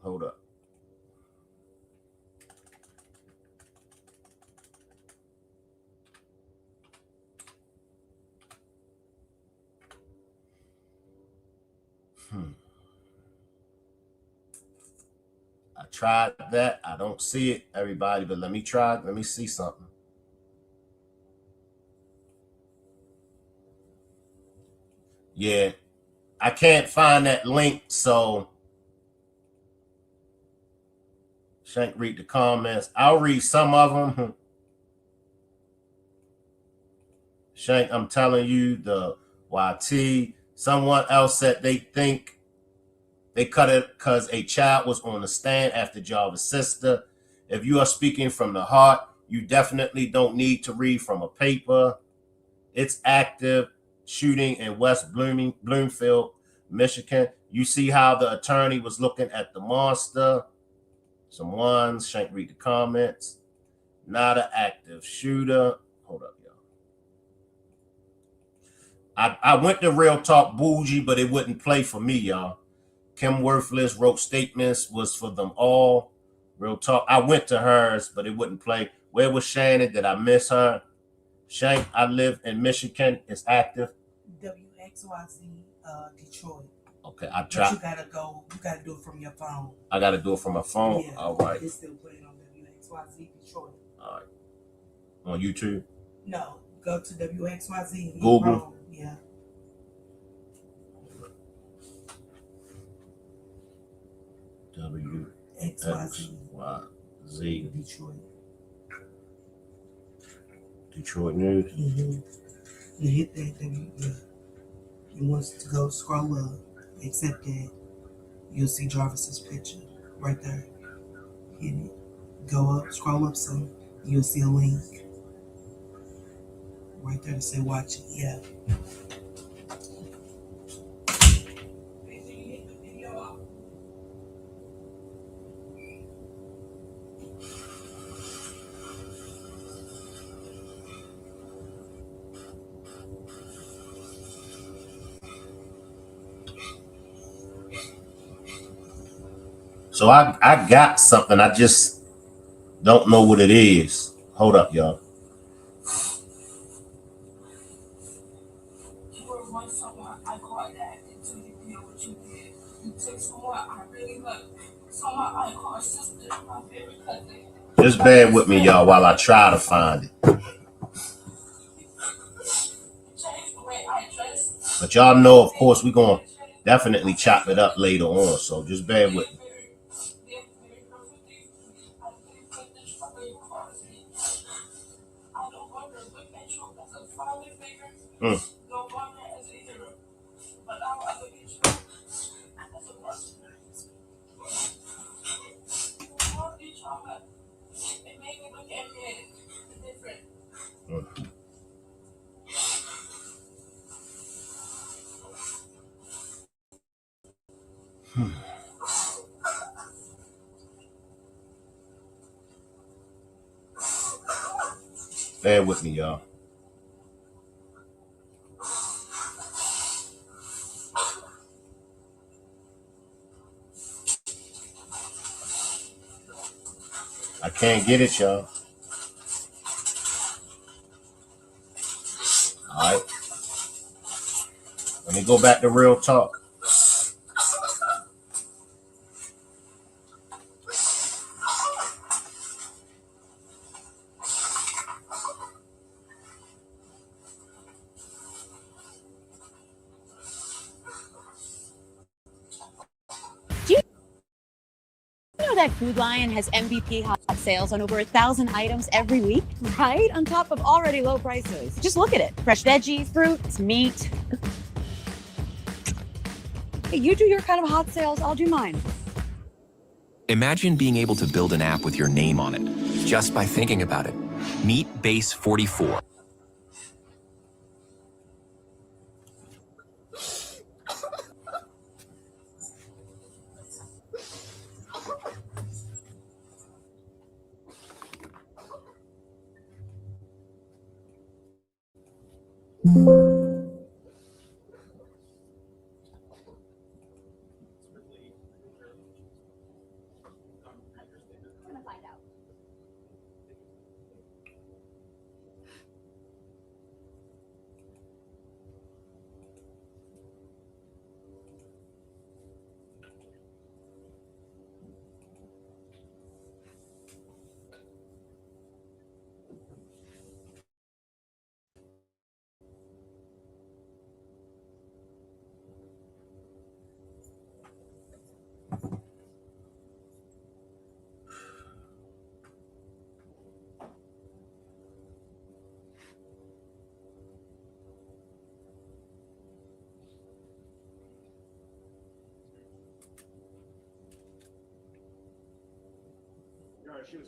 Hold up. I tried that. I don't see it, everybody, but let me try. Let me see something. Yeah, I can't find that link, so Shank, read the comments. I'll read some of them. Shank, I'm telling you, the YT, someone else said they think they cut it because a child was on the stand after Jarvis' sister. If you are speaking from the heart, you definitely don't need to read from a paper. It's active shooting in West Bloomfield, Michigan. You see how the attorney was looking at the monster. Some ones. Shank, read the comments. Not an active shooter. Hold up, y'all. I went to Real Talk Bougie, but it wouldn't play for me, y'all. Kim Worthless wrote statements, was for them all. Real Talk. I went to hers, but it wouldn't play. Where was Shannon? Did I miss her? Shank, I live in Michigan. It's active. WXYZ, Detroit. Okay, I But tried. you gotta do it from your phone. I gotta do it from my phone. Yeah, all right. It's still playing on WXYZ Detroit. All right. On YouTube? No, go to WXYZ. Google? Yeah. WXYZ. Detroit. Detroit News. Mm-hmm. You hit that, you want to go scroll up, accept that, you'll see Jarvis's picture right there. Hit it. Go up, scroll up some, you'll see a link right there to say watch it. Yeah. So I got something. I just don't know what it is. Hold up, y'all. You were once someone I called that until you did what you did. You took someone I really loved. Someone I call sister, my favorite cousin. Just bear with me, y'all, while I try to find it. Changed the way I dress. But y'all know, of course, we're going to definitely chop it up later on. So just bear with me. Mm. No longer as a hero, but now I look at you as a mercenary. All the trauma, it made me look at men different. Bear with me, y'all. I can't get it, y'all. All right. Let me go back to Real Talk. You know that Food Lion has MVP hot sales on over 1,000 items every week, right? On top of already low prices. Just look at it. Fresh veggies, fruits, meat. Hey, you do your kind of hot sales, I'll do mine. Imagine being able to build an app with your name on it, just by thinking about it. Meet Base 44. I'm gonna find out. Your Honor, she was.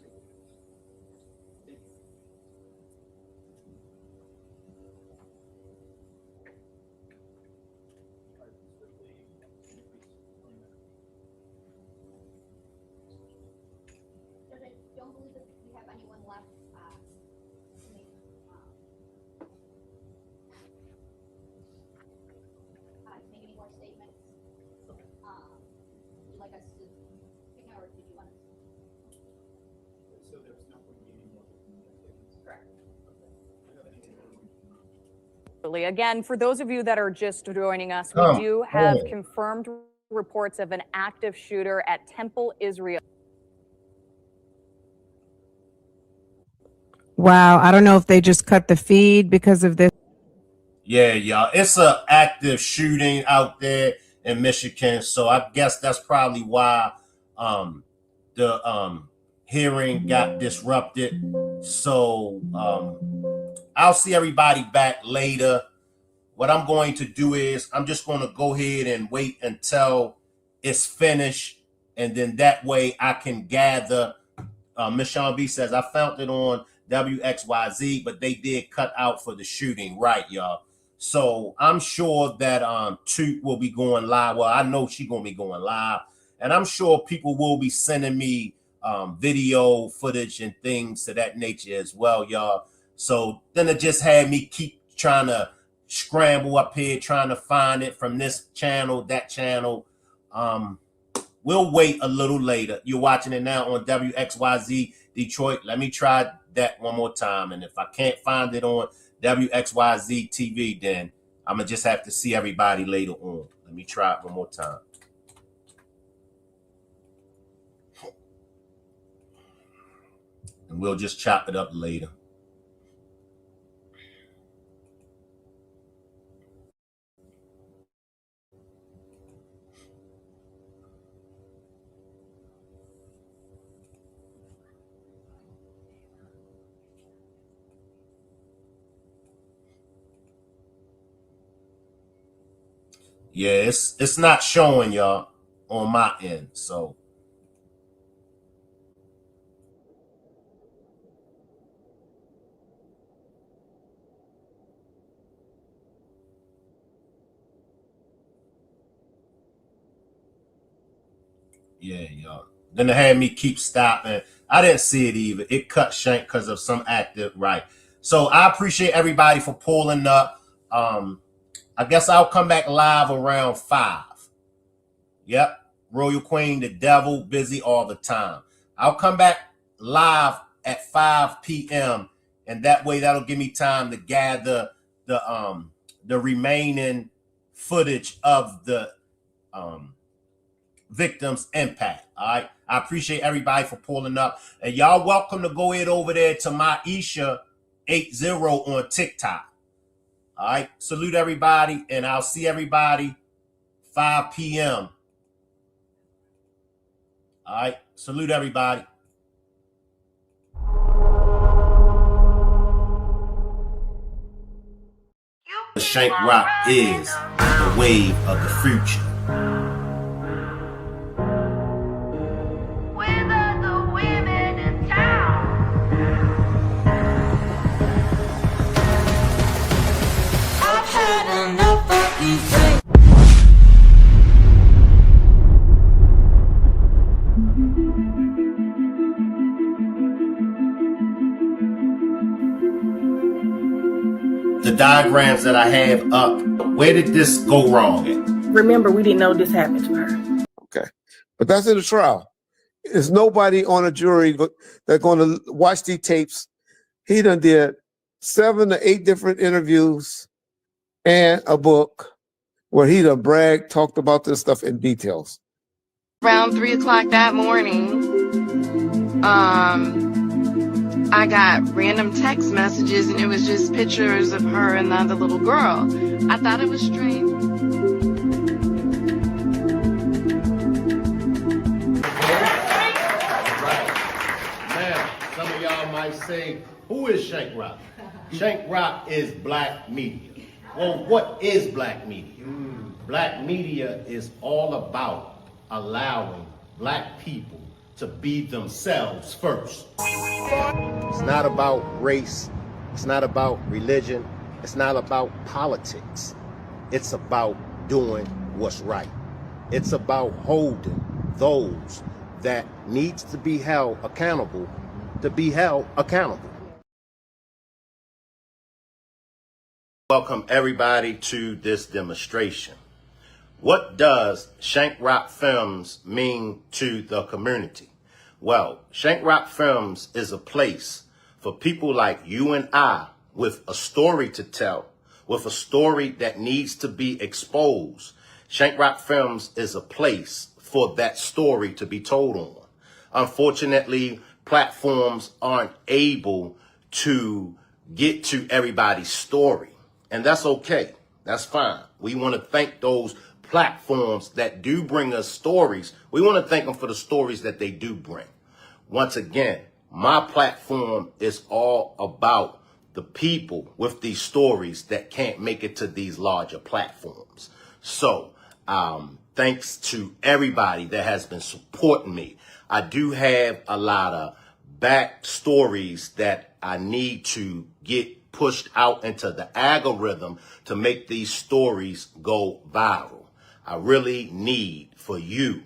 don't believe that we have anyone left, to make, make any more statements. Would you like us to, or did you want us? So there's no point in any more statements? Correct. Again, for those of you that are just joining us, we Come do have on. confirmed reports of an active shooter at Temple, Israel. Wow, I don't know if they just cut the feed because of this. Yeah, y'all. It's a active shooting out there in Michigan, so I guess that's probably why the hearing got disrupted. So I'll see everybody back later. What I'm going to do is I'm just going to go ahead and wait until it's finished, and then that way I can gather. Miss Sean B says I found it on WXYZ, but they did cut out for the shooting, right, y'all? So I'm sure that Toot will be going live. Well, I know she's gonna be going live, and I'm sure people will be sending me video footage and things to that nature as well, y'all. So then it just had me keep trying to scramble up here, trying to find it from this channel, that channel. We'll wait a little later. You're watching it now on WXYZ Detroit. Let me try that one more time. And if I can't find it on WXYZ TV, then I'm going to just have to see everybody later on. Let me try it one more time. And we'll just chop it up later. Yeah, it's not showing, y'all, on my end. So yeah, y'all. Then it had me keep stopping. I didn't see it either. It cut Shank because of some active right. So I appreciate everybody for pulling up. I guess I'll come back live around 5. Yep. Royal Queen, the devil, busy all the time. I'll come back live at 5 p.m. and that way that'll give me time to gather the remaining footage of the victim's impact. All right. I appreciate everybody for pulling up. And y'all welcome to go ahead over there to Maisha 80 on TikTok. All right. Salute everybody, and I'll see everybody 5 p.m. All right. Salute everybody. The Shank Rock is the wave of the future. The diagrams that I have up, where did this go wrong at? Remember, we didn't know this happened to her. Okay. But that's in the trial. There's nobody on a jury that's going to watch these tapes. He done did 7 to 8 different interviews and a book where he done bragged, talked about this stuff in details. Around 3 o'clock that morning, I got random text messages and it was just pictures of her and the other little girl. I thought it was strange. Now, some of y'all might say, who is Shank Rock? Shank Rock is black media. Well, what is black media? Black media is all about allowing black people to be themselves first. It's not about race. It's not about religion. It's not about politics. It's about doing what's right. It's about holding those that needs to be held accountable to be held accountable. Welcome everybody to this demonstration. What does Shank Rock Films mean to the community? Well, Shank Rock Films is a place for people like you and I with a story to tell, with a story that needs to be exposed. Shank Rock Films is a place for that story to be told on. Unfortunately, platforms aren't able to get to everybody's story. And that's okay. That's fine. We want to thank those platforms that do bring us stories. We want to thank them for the stories that they do bring. Once again, my platform is all about the people with these stories that can't make it to these larger platforms. So, thanks to everybody that has been supporting me. I do have a lot of back stories that I need to get pushed out into the algorithm to make these stories go viral. I really need for you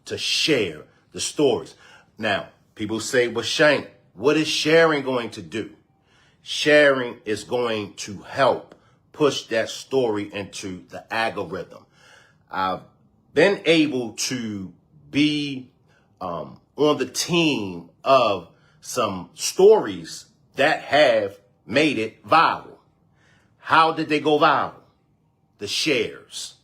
to share the stories. Now, people say, well, Shank, what is sharing going to do? Sharing is going to help push that story into the algorithm. I've been able to be on the team of some stories that have made it viral. How did they go viral? The shares.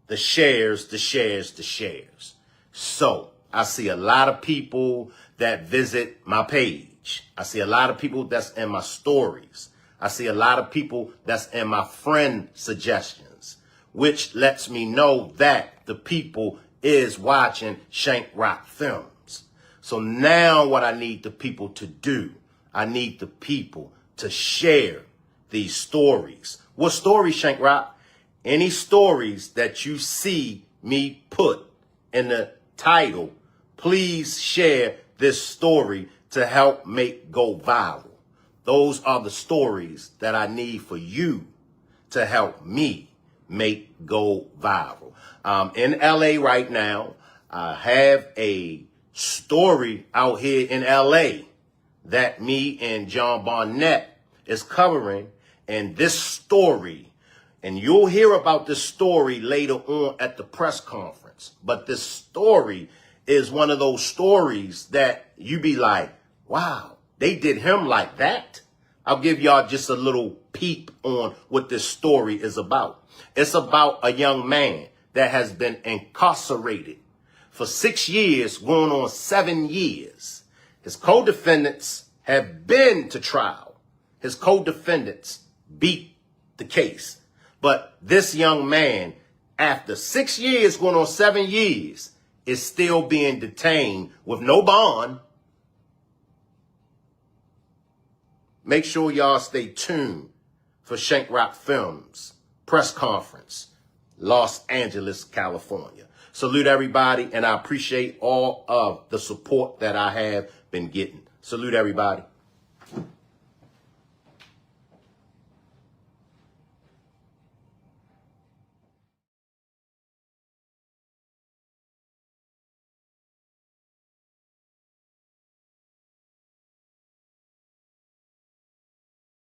The shares, the shares, the shares. So I see a lot of people that visit my page. I see a lot of people that's in my stories. I see a lot of people that's in my friend suggestions, which lets me know that the people is watching Shank Rock Films. So now what I need the people to do, I need the people to share these stories. What stories, Shank Rock? Any stories that you see me put in the title, please share this story to help make go viral. Those are the stories that I need for you to help me make go viral. In LA right now, I have a story out here in LA that me and John Barnett is covering. And this story, and you'll hear about this story later on at the press conference, but this story is one of those stories that you be like, wow, they did him like that. I'll give y'all just a little peep on what this story is about. It's about a young man that has been incarcerated for 6 years, going on 7 years. His co-defendants have been to trial. His co-defendants beat the case. But this young man, after 6 years, going on 7 years, is still being detained with no bond. Make sure y'all stay tuned for Shank Rock Films press conference, Los Angeles, California. Salute everybody, and I appreciate all of the support that I have been getting. Salute everybody.